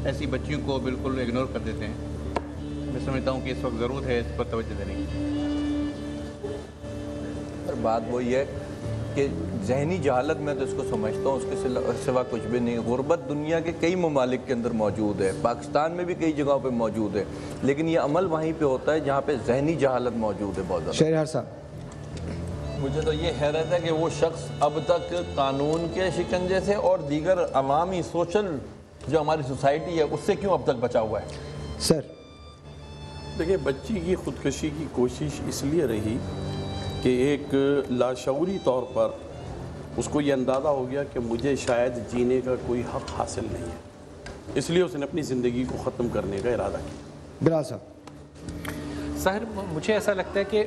ایسی بچیوں کو بالکل اگنور کر دیتے ہیں۔ میں سمجھتا ہوں کہ اس وقت ضرورت ہے اس پر توجہ دینے کی۔ پر بات وہی ہے کہ ذہنی جہالت میں تو اس کو سمجھتا ہوں، اس کے سوا کچھ بھی نہیں۔ غربت دنیا کے کئی ممالک کے اندر موجود ہے، پاکستان میں بھی کئی جگہوں پہ موجود ہے، لیکن یہ عمل وہیں پہ ہوتا ہے جہاں پہ ذہنی جہالت موجود ہے بہت زیادہ۔ شہریار صاحب، مجھے تو یہ حیرت ہے کہ وہ شخص اب تک قانون کے شکنجے سے اور دیگر عوامی سوشل جو ہماری سوسائٹی ہے اس سے کیوں اب تک بچا ہوا ہے؟ سر دیکھیں، بچی کی خودکشی کی کوشش اس لیے رہی کہ ایک لاشعوری طور پر اس کو یہ اندازہ ہو گیا کہ مجھے شاید جینے کا کوئی حق حاصل نہیں ہے، اس لیے اس نے اپنی زندگی کو ختم کرنے کا ارادہ کیا۔ بلال صاحب، ظاہر مجھے ایسا لگتا ہے کہ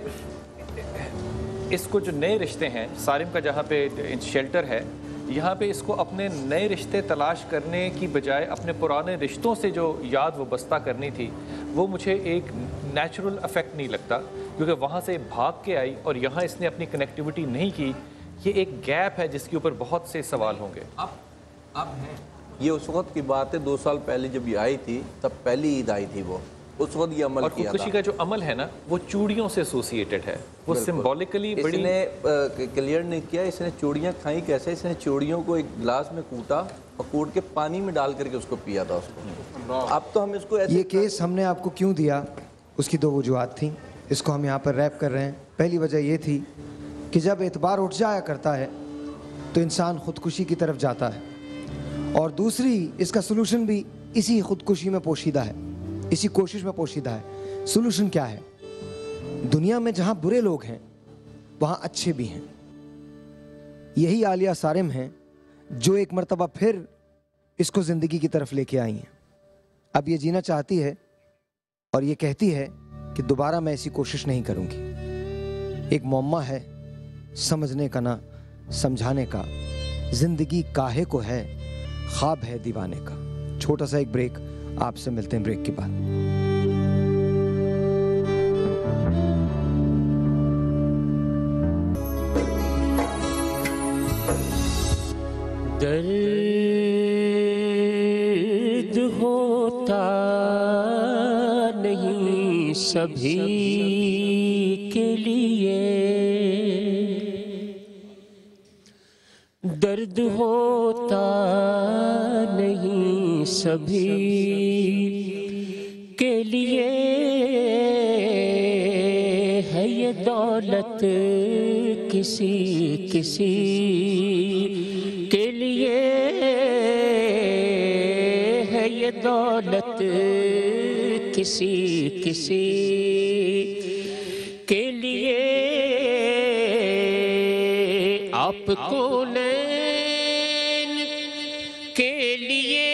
اس کو جو نئے رشتے ہیں، سالم کا جہاں پہ شیلٹر ہے، یہاں پہ اس کو اپنے نئے رشتے تلاش کرنے کی بجائے اپنے پرانے رشتوں سے جو یاد وابستہ کرنی تھی، وہ مجھے ایک نیچرل افیکٹ نہیں لگتا، کیونکہ وہاں سے بھاگ کے آئی اور یہاں اس نے اپنی کنیکٹیوٹی نہیں کی۔ یہ ایک گیپ ہے جس کے اوپر بہت سے سوال ہوں گے۔ اب ہیں یہ اس وقت کی بات ہے، 2 سال پہلے جب یہ آئی تھی تب پہلی عید آئی تھی، وہ اس وقت یہ عمل کیا تھا۔ اور خودکشی کا جو عمل ہے نا، وہ چوڑیوں سے ایسوسیٹڈ ہے، وہ سمبولیکلی بڑی۔ اس نے کلیئر نہیں کیا اس نے چوڑیاں کھائیں کیسے۔ اس نے چوڑیوں کو ایک گلاس میں کوٹا اور کوٹ کے پانی میں ڈال کر کے اس کو پیا تھا اس کو۔ اب تو ہم اس کو یہ کیس ہم نے آپ کو کیوں دیا، اس کی 2 وجوہات تھیں، اس کو ہم یہاں پر ریپ کر رہے ہیں۔ پہلی وجہ یہ تھی کہ جب اعتبار اٹھ جایا کرتا ہے تو انسان خودکشی کی طرف جاتا ہے، اور دوسری اس کا سلوشن بھی اسی خودکشی میں پوشیدہ ہے، اسی کوشش میں پوشیدہ ہے۔ سلوشن کیا ہے؟ دنیا میں جہاں برے لوگ ہیں وہاں اچھے بھی ہیں۔ یہی عالیہ سارم ہیں جو ایک مرتبہ پھر اس کو زندگی کی طرف لے کے آئی ہیں۔ اب یہ جینا چاہتی ہے اور یہ کہتی ہے کہ دوبارہ میں ایسی کوشش نہیں کروں گی۔ ایک معمہ ہے سمجھنے کا نہ سمجھانے کا، زندگی کاہے کو ہے، خواب ہے دیوانے کا۔ چھوٹا سا ایک بریک، آپ سے ملتے ہیں بریک کے بعد۔ درد ہوتا نہیں سبھی کے لیے، درد ہوتا نہیں سبھی کے لیے، ہے یہ دولت کسی کسی کے لیے، ہے یہ دولت کسی کسی آپ کونین کے لیے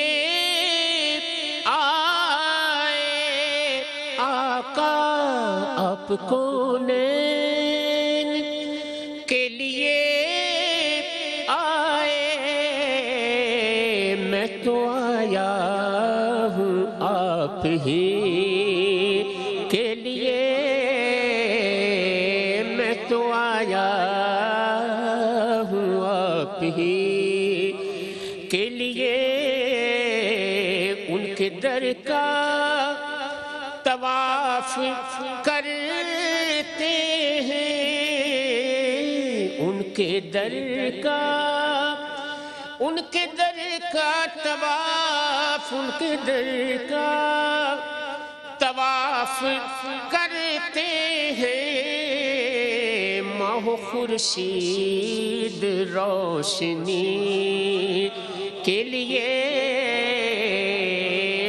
آئے آقا، آپ کونین کے لیے آئے، میں تو آیا ہوں آپ ہی کے لیے، میں تو آیا ہوں آپ ہی کے لیے، ان کے در کا طواف کرتے ہیں، ان کے در کا طواف، ان کے در کا طواف کرتے ہیں، ماہ و خورشید روشنی کے لیے،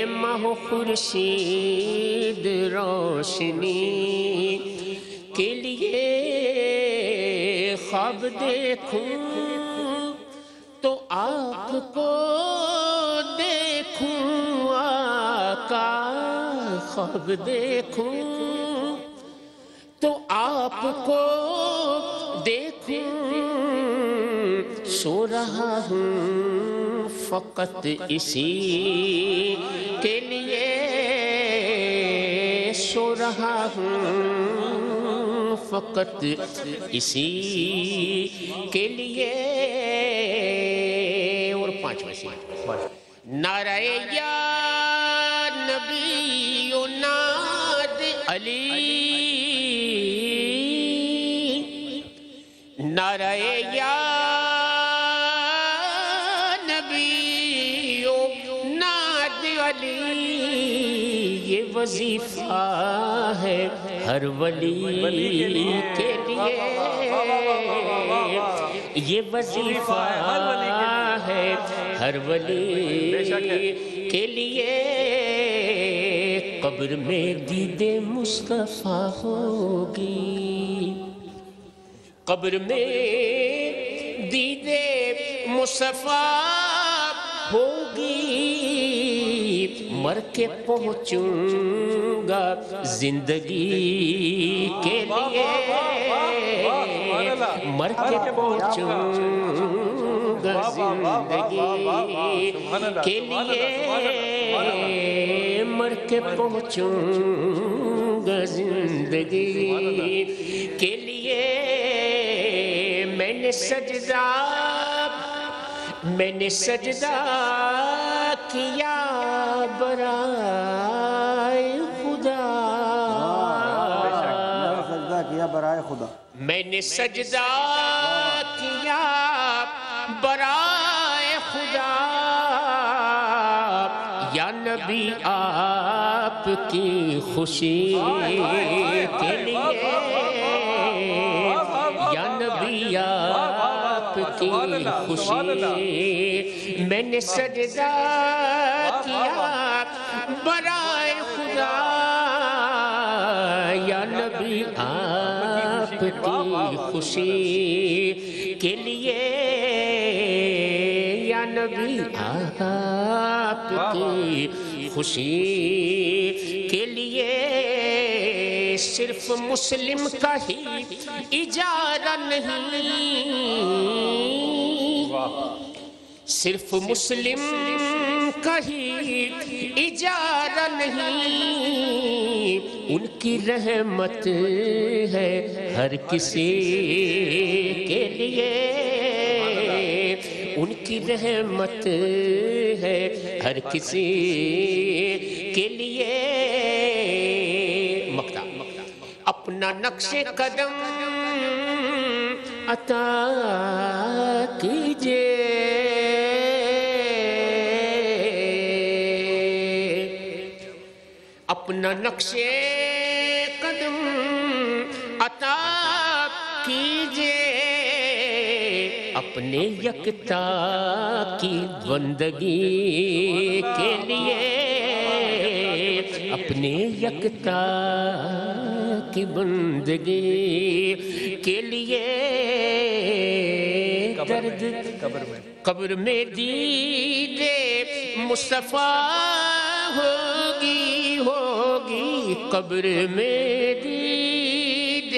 ماہ و خورشید روشنی کے لیے، خواب دیکھوں تو آپ کو دیکھوں آقا، خواب دیکھوں تو آپ کو دیکھوں، سو رہا ہوں فقط اسی کے لیے، سو رہا ہوں فقط اسی کے لیے، اور پانچویں نعرہ یا نبی و ناد علی، نعرہ یا نبی و ناد علی، یہ وظیفہ ہے ہر ولی کے لیے، یہ وظیفہ ہے ہر ولی کے لیے، قبر میں دید مصطفیٰ ہوگی، قبر میں دید مصطفیٰ ہوگی، مر کے پہنچوں گا زندگی کے لیے، مر کے پہنچوں گا زندگی کے لیے، مر کے پہنچوں گا زندگی کے لیے، میں نے سجدہ کیا برائے خدا، برائے خدا، میں نے سجدہ کیا برائے خدا، یا نبی آپ کی خوشی کے لیے، یا نبی آپ کی خوشی، میں نے سجدہ کیا برائے خدا، یا نبی آپ کی خوشی کے لیے، یا نبی آپ کی خوشی کے لیے، صرف مسلم کا ہی اجارہ نہیں، صرف مسلم کا ہی اجارہ نہیں، ان کی رحمت ہے ہر کسی کے لیے، ان کی رحمت ہے ہر کسی کے لیے، مقطع اپنا نقش قدم عطا کیجئے، اپنا نقش قدم عطا کیجئے، اپنے یکتا کی بندگی کے لیے، اپنے یکتا کی بندگی کے لیے درد قبر میں دید مصطفیٰ ہوگی ہوگی قبر میں دید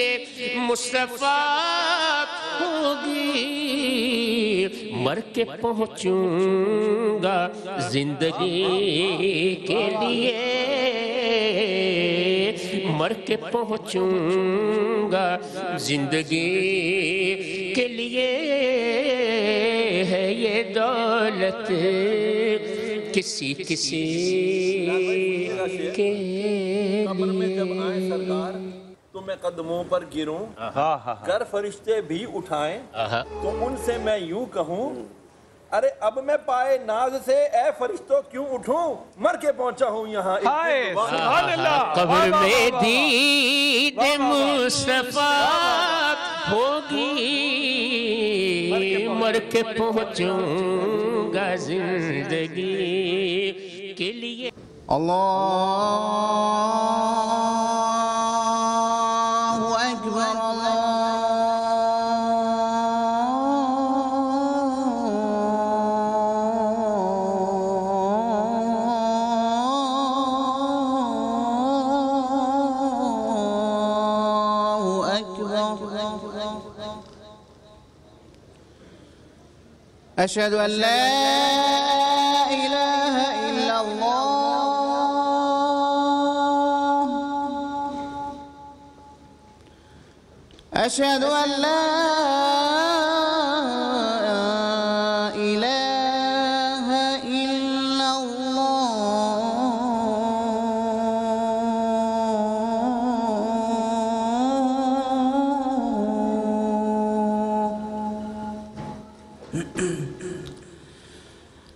مصطفیٰ ہوگی مر کے پہنچوں گا زندگی کے لیے مر کے پہنچوں گا زندگی کے لیے ہے یہ دولت کسی کسی کے قبر میں جب آئیں سرکار تو میں قدموں پر گروں گر فرشتے بھی اٹھائیں تو ان سے میں یوں کہوں ارے اب میں پائے ناز سے اے فرشتوں کیوں اٹھوں مر کے پہنچا ہوں یہاں قبر میں دید مصطفیٰ ہوگی مر کے پہنچوں گا زندگی کے لیے أشهد أن لا إله إلا الله أشهد أن لا إله إلا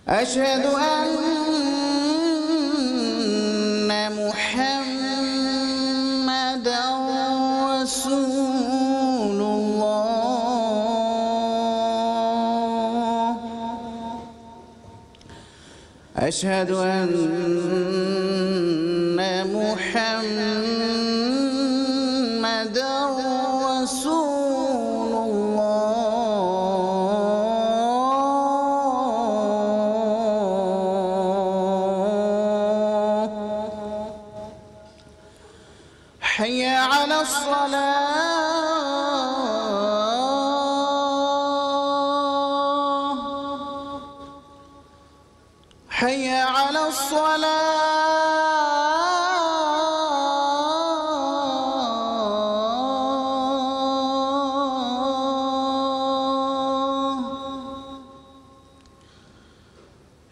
أشهد أن محمدًا رسول الله أشهد أن محمدًا رسول حي على الصلاة حي على الصلاة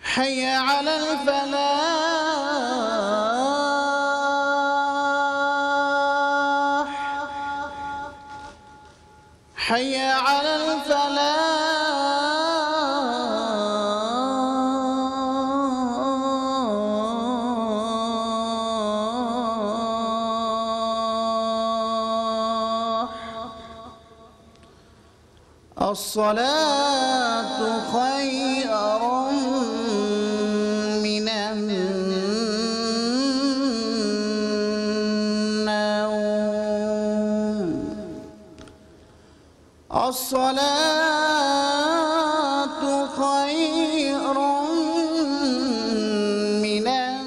حي على الفلاح حي على الفلاح الصلاة خير من النوم الصلاة خير من النوم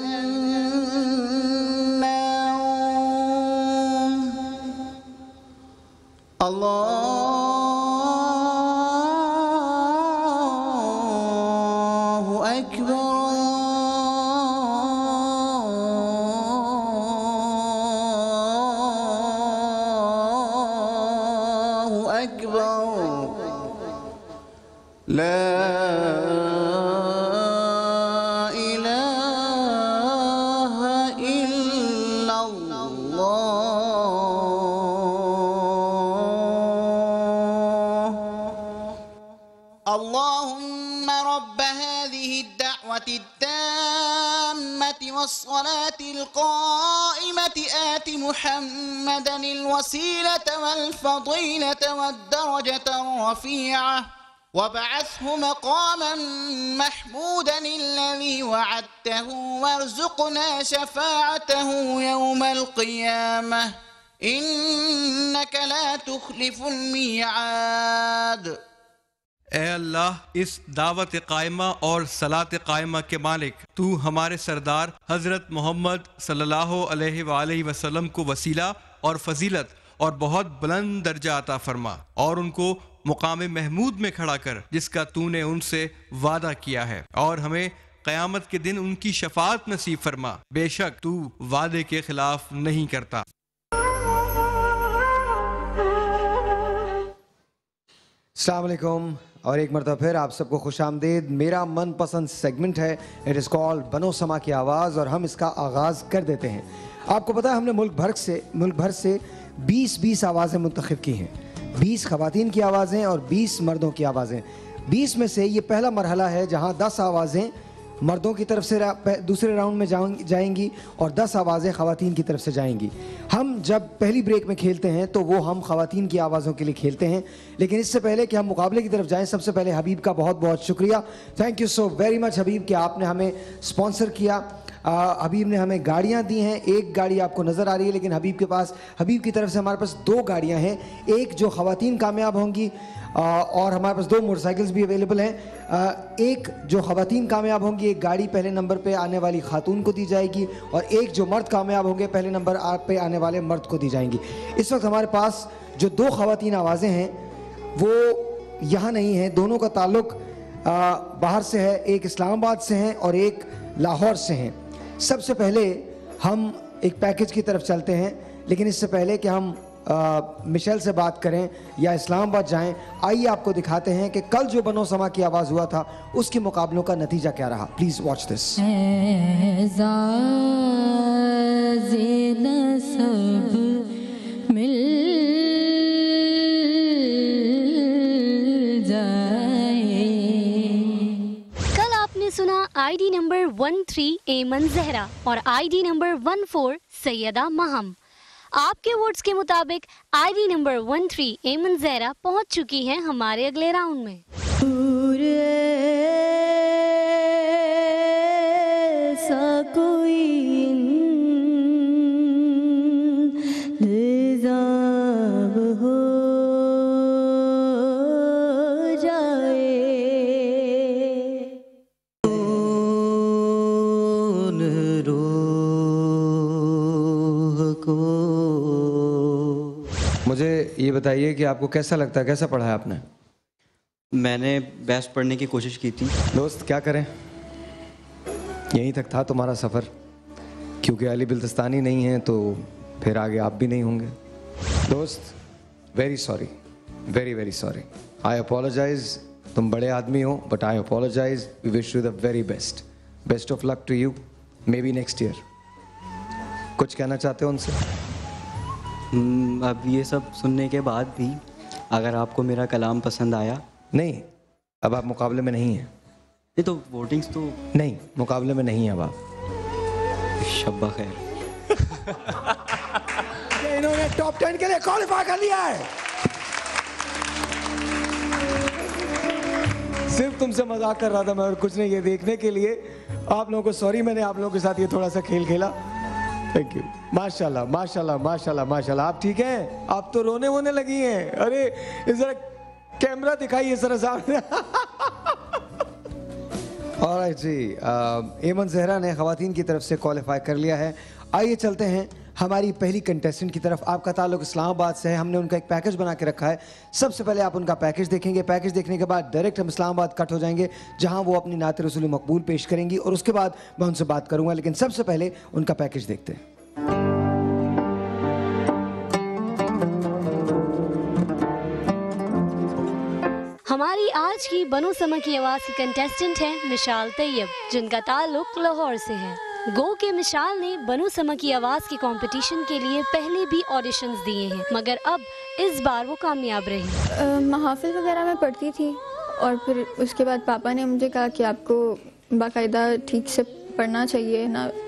الله أكبر الله أكبر لا إله إلا الله اللهم رب هذه الدعوة التامة والصلاة القائمة آت محمدا الوسيلة والفضيلة والدرجة الرفيعة وابعثه مقاما محمودا الذي وعدته وارزقنا شفاعته يوم القيامة إنك لا تخلف الميعاد اے اللہ اس دعوت قائمہ اور صلاۃ قائمہ کے مالک، تو ہمارے سردار حضرت محمد صلی اللہ علیہ وآلہ وسلم کو وسیلہ اور فضیلت اور بہت بلند درجہ عطا فرما، اور ان کو مقام محمود میں کھڑا کر جس کا تو نے ان سے وعدہ کیا ہے، اور ہمیں قیامت کے دن ان کی شفاعت نصیب فرما، بے شک تو وعدے کے خلاف نہیں کرتا۔ السلام علیکم، اور ایک مرتبہ پھر آپ سب کو خوش آمدید۔ میرا من پسند سیگمنٹ ہے، اٹ از کال بنو سما کی آواز، اور ہم اس کا آغاز کر دیتے ہیں۔ آپ کو پتہ ہے ہم نے ملک بھر سے 20 آوازیں منتخب کی ہیں، 20 خواتین کی آوازیں اور 20 مردوں کی آوازیں۔ 20 میں سے یہ پہلا مرحلہ ہے جہاں 10 آوازیں مردوں کی طرف سے دوسرے راؤنڈ میں جائیں گی اور 10 آوازیں خواتین کی طرف سے جائیں گی۔ ہم جب پہلی بریک میں کھیلتے ہیں تو وہ ہم خواتین کی آوازوں کے لیے کھیلتے ہیں، لیکن اس سے پہلے کہ ہم مقابلے کی طرف جائیں، سب سے پہلے حبیب کا بہت بہت شکریہ، thank you so very much Habib کہ آپ نے ہمیں اسپانسر کیا۔ حبیب نے ہمیں گاڑیاں دی ہیں، ایک گاڑی آپ کو نظر آ رہی ہے، لیکن حبیب کی طرف سے ہمارے پاس 2 گاڑیاں ہیں، ایک جو خواتین کامیاب ہوں گی اور ہمارے پاس 2 موٹر سائیکلز بھی اویلیبل ہیں۔ ایک جو خواتین کامیاب ہوں گی، ایک گاڑی پہلے نمبر پہ آنے والی خاتون کو دی جائے گی، اور ایک جو مرد کامیاب ہوں گے پہلے نمبر پہ آنے والے مرد کو دی جائیں گی۔ اس وقت ہمارے پاس جو 2 خواتین آوازیں ہیں وہ یہاں نہیں ہیں، دونوں کا تعلق باہر سے ہے، ایک اسلام آباد سے ہیں اور ایک لاہور سے ہیں۔ سب سے پہلے ہم ایک پیکج کی طرف چلتے ہیں، لیکن اس سے پہلے کہ ہم مشیل سے بات کریں یا اسلام آباد جائیں، آئیے آپ کو دکھاتے ہیں کہ کل جو بنو سما کی آواز ہوا تھا اس کے مقابلوں کا نتیجہ کیا رہا۔ Please watch this. Sana I D number 13 Aiman Zahra اور آئی ڈی نمبر 14 سیدہ مہم۔ آپ کے ووٹس کے مطابق I D number 13 Aiman Zahra پہنچ چکی ہیں ہمارے اگلے راؤنڈ میں۔ مجھے یہ بتائیے کہ آپ کو کیسا لگتا ہے، کیسا پڑھا ہے آپ نے؟ میں نے بیسٹ پڑھنے کی کوشش کی تھی۔ دوست کیا کریں، یہیں تک تھا تمہارا سفر، کیونکہ علی بلتستانی نہیں ہیں تو پھر آگے آپ بھی نہیں ہوں گے۔ دوست very sorry, very very sorry, I apologise, تم بڑے آدمی ہو but I apologise, we wish you the very best, best of luck to you, may be next year. کچھ کہنا چاہتے ہو ان سے؟ اب یہ سب سننے کے بعد بھی اگر آپ کو میرا کلام پسند آیا؟ نہیں، اب آپ مقابلے میں نہیں ہیں۔ نہیں تو ووٹنگز تو نہیں، مقابلے میں نہیں ہیں اب آپ۔ شب بخیر۔ انہوں نے ٹاپ 10 کے لیے کوالیفائی کر لیا ہے۔ صرف تم سے مذاق کر رہا تھا میں اور کچھ نہیں، یہ دیکھنے کے لیے آپ لوگوں کو سوری، میں نے آپ لوگوں کے ساتھ یہ تھوڑا سا کھیل کھیلا۔ تھینک یو، ماشاء اللہ ماشاء اللہ ماشاء اللہ ماشاء اللہ۔ آپ ٹھیک ہیں؟ آپ تو رونے وونے لگی ہیں۔ ارے ذرا کیمرہ دکھائیے ذرا سامنے۔ اور جی ایمن زہرا نے خواتین کی طرف سے کوالیفائی کر لیا ہے۔ آئیے چلتے ہیں ہماری پہلی کنٹیسٹنٹ کی طرف۔ آپ کا تعلق اسلام آباد سے ہے، ہم نے ان کا ایک پیکج بنا کے رکھا ہے۔ سب سے پہلے آپ ان کا پیکج دیکھیں گے، پیکج دیکھنے کے بعد ڈائریکٹ ہم اسلام آباد کٹ ہو جائیں گے جہاں وہ اپنی نعت رسول مقبول پیش کریں گی، اور اس کے بعد میں ان سے بات کروں گا، لیکن سب سے پہلے ان کا پیکج دیکھتے ہیں۔ ہماری آج کی بنو سما کی آواز کی کنٹیسٹنٹ ہے مشال طیب، جن کا تعلق لاہور سے ہے۔ گو کہ مشال نے بنو سما کی آواز کی کمپٹیشن کے لیے پہلے بھی آڈیشنز دیے ہیں، مگر اب اس بار وہ کامیاب رہی۔ محافل وغیرہ میں پڑھتی تھی، اور پھر اس کے بعد پاپا نے مجھے کہا کہ آپ کو باقاعدہ ٹھیک سے پڑھنا چاہیے، نہ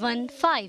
15।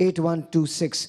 8126।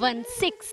16।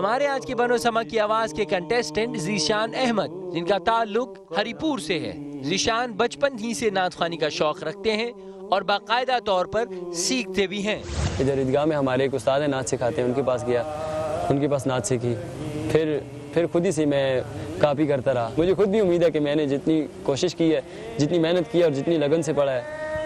ہمارے آج کے بنو سما کی آواز کے کنٹیسٹنٹ ذیشان احمد، جن کا تعلق ہری پور سے ہے۔ ذیشان بچپن ہی سے نعت خوانی کا شوق رکھتے ہیں اور باقاعدہ طور پر سیکھتے بھی ہیں۔ ادھر عیدگاہ میں ہمارے ایک استاد ہیں نعت سکھاتے ہیں، ان کے پاس گیا، ان کے پاس نعت سیکھی، پھر خود ہی سے میں کاپی کرتا رہا۔ مجھے خود بھی امید ہے کہ میں نے جتنی کوشش کی ہے، جتنی محنت کی ہے اور جتنی لگن سے پڑھا ہے،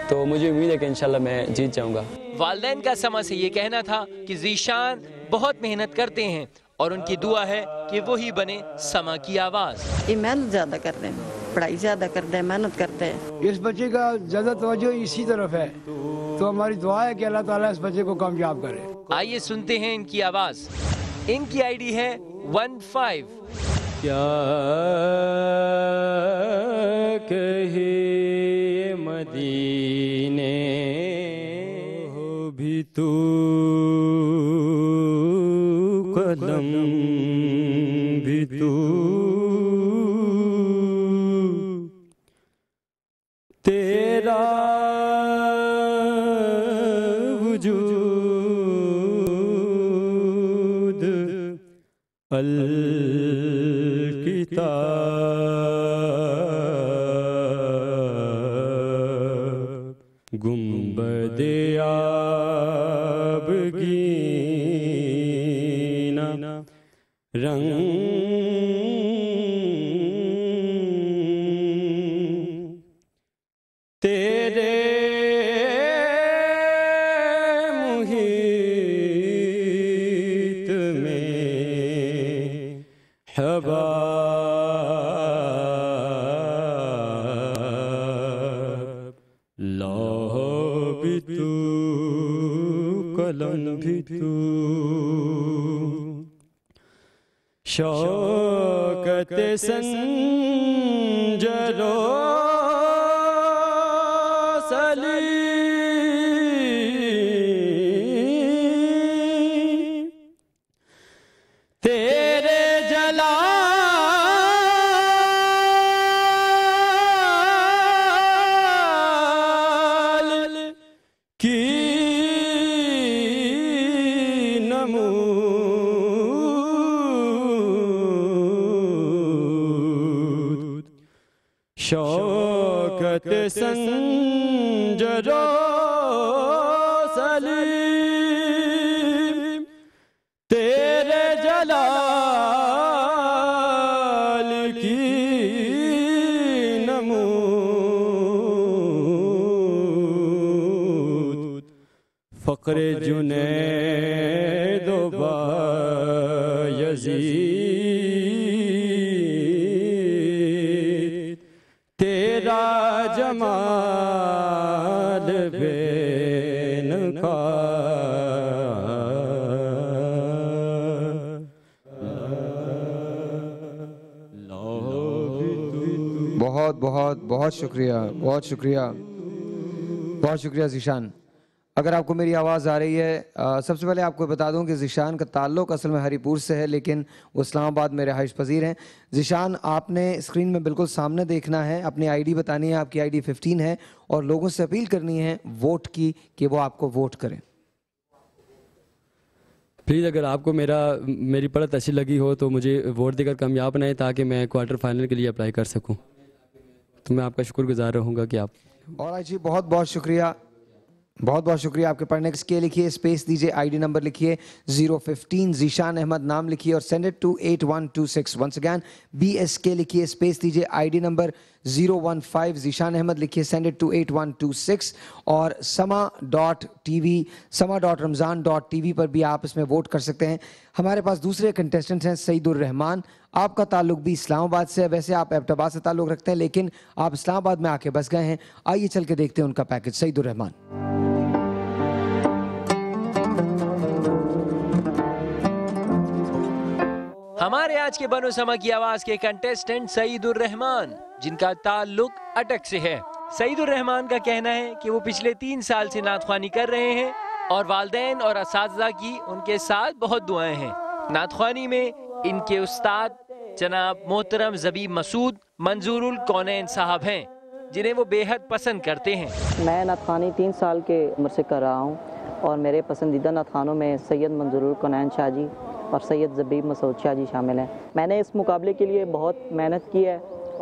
تو مجھے امید ہے کہ انشاءاللہ میں جیت جاؤں گا۔ والدین کا سما سے یہ کہنا تھا کہ ذیشان بہت محنت کرتے ہیں اور ان کی دعا ہے کہ وہی بنے سما کی آواز۔ یہ محنت زیادہ کرتے ہیں، پڑھائی زیادہ کرتے ہیں، محنت کرتے ہیں۔ اس بچے کا زیادہ توجہ اسی طرف ہے، تو ہماری دعا ہے کہ اللہ تعالیٰ اس بچے کو کامیاب کرے۔ آئیے سنتے ہیں ان کی آواز۔ ان کی آئی ڈی ہے 15۔ کیا کہے مدینے ہو بھی تو قدم بھی تو تیرا وجود الکتاب گنبد آبگینہ رنگ تیرے محیط میں حباب لوح بھی تو قلم بھی تو شوکت سنجرو تیرے جلال کی نمود شوکت سنجرو سلیم تیرے جلال کی نمود فقر جنید و بایزید تیرا جمال بے بہت بہت بہت شکریہ، بہت شکریہ، بہت شکریہ ذیشان۔ اگر آپ کو میری آواز آ رہی ہے، سب سے پہلے آپ کو بتا دوں کہ ذیشان کا تعلق اصل میں ہری پور سے ہے، لیکن وہ اسلام آباد میں رہائش پذیر ہیں۔ ذیشان، آپ نے اسکرین میں بالکل سامنے دیکھنا ہے، اپنی آئی ڈی بتانی ہے، آپ کی آئی ڈی 15 ہے، اور لوگوں سے اپیل کرنی ہے ووٹ کی کہ وہ آپ کو ووٹ کریں۔ پلیز اگر آپ کو میری پڑھت اچھی لگی ہو تو مجھے ووٹ دے کر کامیاب بنائیں تاکہ میں کوارٹر فائنل کے لیے اپلائی کر سکوں۔ تو میں آپ کا شکر گزار رہوں گا کہ آپ اور جی بہت بہت شکریہ، بہت بہت شکریہ آپ کے پڑھنے کے لکھیے، اسپیس دیجیے، آئی ڈی نمبر لکھیے 015، ذیشان احمد نام لکھیے اور send it to 8126۔ Once again BSK لکھیے، اسپیس دیجیے، I D number 015، Zeeshan Ahmed لکھیے، سینڈ اٹ ٹو 8126۔ اور sama.tv sama.ramzan.tv پر بھی آپ اس میں ووٹ کر سکتے ہیں۔ ہمارے پاس دوسرے کنٹیسٹنٹ ہیں سعید الرحمان، آپ کا تعلق بھی اسلام آباد سے ہے، ویسے آپ ایبٹ آباد سے تعلق رکھتے ہیں لیکن آپ اسلام آباد میں آ کے بس گئے ہیں۔ آئیے چل کے دیکھتے ہیں ان کا پیکج۔ سعید الرحمان۔ ہمارے آج کے بنو سما کی آواز کے کنٹیسٹنٹ سعید الرحمان، جن کا تعلق اٹک سے ہے۔ سعید الرحمان کا کہنا ہے کہ وہ پچھلے 3 سال سے نعت خوانی کر رہے ہیں اور والدین اور اساتذہ کی ان کے ساتھ بہت دعائیں ہیں۔ نعت خوانی میں ان کے استاد جناب محترم زبیب مسعود منظور الکونین صاحب ہیں، جنہیں وہ بے حد پسند کرتے ہیں۔ میں نعت خوانی 3 سال کے عمر سے کر رہا ہوں اور میرے پسندیدہ نعت خوانوں میں سید منظور الکونین شاہ جی اور سید زبیب مسعود شاہ جی شامل ہیں۔ میں نے اس مقابلے کے لیے بہت محنت کی ہے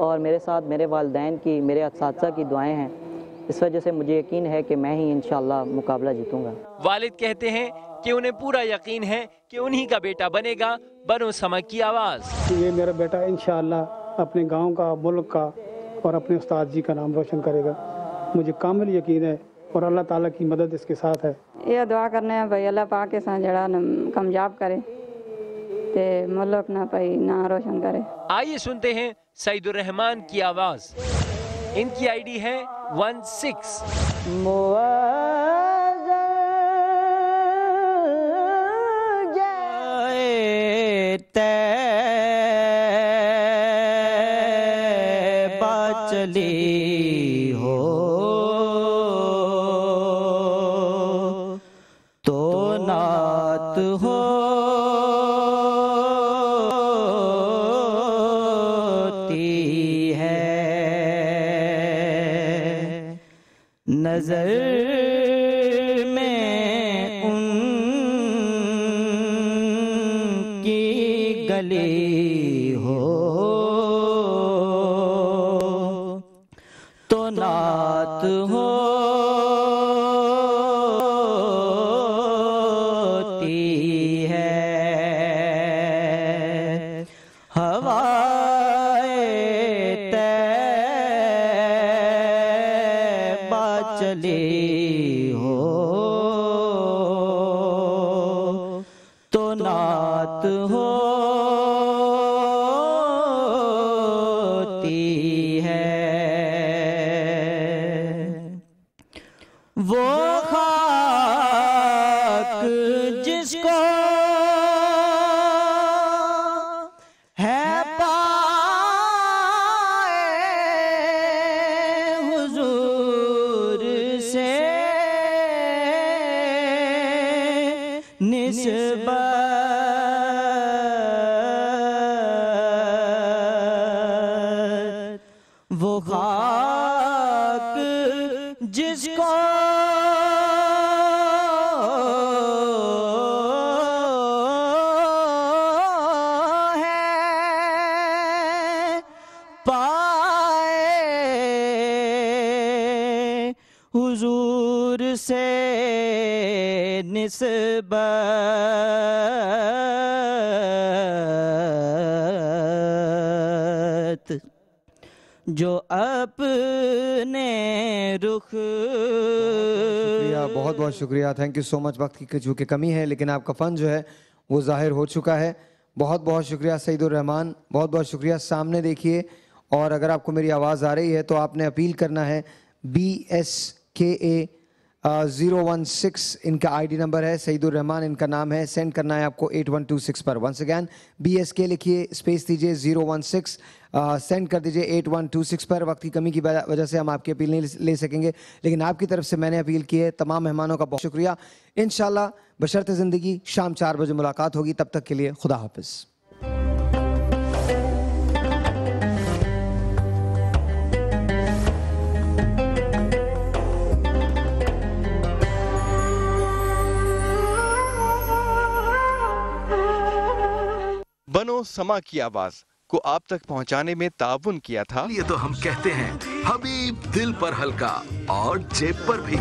اور میرے ساتھ میرے والدین کی، میرے اساتذہ کی دعائیں ہیں، اس وجہ سے مجھے یقین ہے کہ میں ہی انشاءاللہ مقابلہ جیتوں گا۔ والد کہتے ہیں کہ انہیں پورا یقین ہے کہ انہی کا بیٹا بنے گا بنو سمک کی آواز۔ یہ میرا بیٹا انشاءاللہ اپنے گاؤں کا، ملک کا اور اپنے استاد جی کا نام روشن کرے گا، مجھے کامل یقین ہے اور اللہ تعالیٰ کی مدد اس کے ساتھ ہے۔ یہ دعا کرنے ہیں بھائی اللہ پاک کے ساتھ جڑا کامیاب کرے تے ملک نہ پائی نہ روشن کرے۔ آئیے سنتے ہیں سعید الرحمان کی آواز۔ ان کی آئی ڈی ہے 16۔ چلی ہو تو نعت ہوتی ہے، نظر میں ان کی گلی ہو تو نعت ہوتی ہے، ہوائے طیبہ چلی ہو تو نعت ہوتی ہے، وہ خاک جس کو ہے پائے حضور سے نسبت، وہ خاک جس کو حضور سے نسبت، جو اپنے رخ۔ شکریہ، بہت بہت شکریہ، تھینک یو سو مچ۔ وقت کی چونکہ کمی ہے لیکن آپ کا فن جو ہے وہ ظاہر ہو چکا ہے۔ بہت بہت شکریہ سعید الرحمان، بہت بہت شکریہ۔ سامنے دیکھیے، اور اگر آپ کو میری آواز آ رہی ہے تو آپ نے اپیل کرنا ہے BSKA 016 ان کا آئی ڈی نمبر ہے، سعید الرحمان ان کا نام ہے، سینڈ کرنا ہے آپ کو 8126 پر۔ ونس اگین BSK لکھیے، اسپیس دیجیے 016، سینڈ کر دیجیے 8126 پر۔ وقت کی کمی کی وجہ سے ہم آپ کی اپیل نہیں لے سکیں گے، لیکن آپ کی طرف سے میں نے اپیل کی ہے۔ تمام مہمانوں کا بہت شکریہ۔ انشاءاللہ بشرط زندگی شام 4 بجے ملاقات ہوگی، تب تک کے لیے خدا حافظ۔ بنو سما کی آواز کو آپ تک پہنچانے میں تعاون کیا تھا۔ یہ تو ہم کہتے ہیں حبیب دل پر ہلکا اور جیب پر بھی۔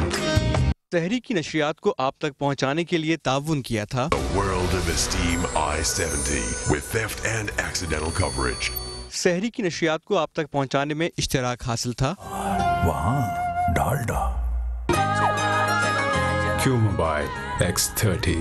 سحری کی نشریات کو آپ تک پہنچانے کے لیے تعاون کیا تھا۔ World of Esteem I-70 with theft and accidental coverage. سحری کی نشریات کو آپ تک پہنچانے میں اشتراک حاصل تھا۔ وہاں ڈالڈا، Q Mobile X30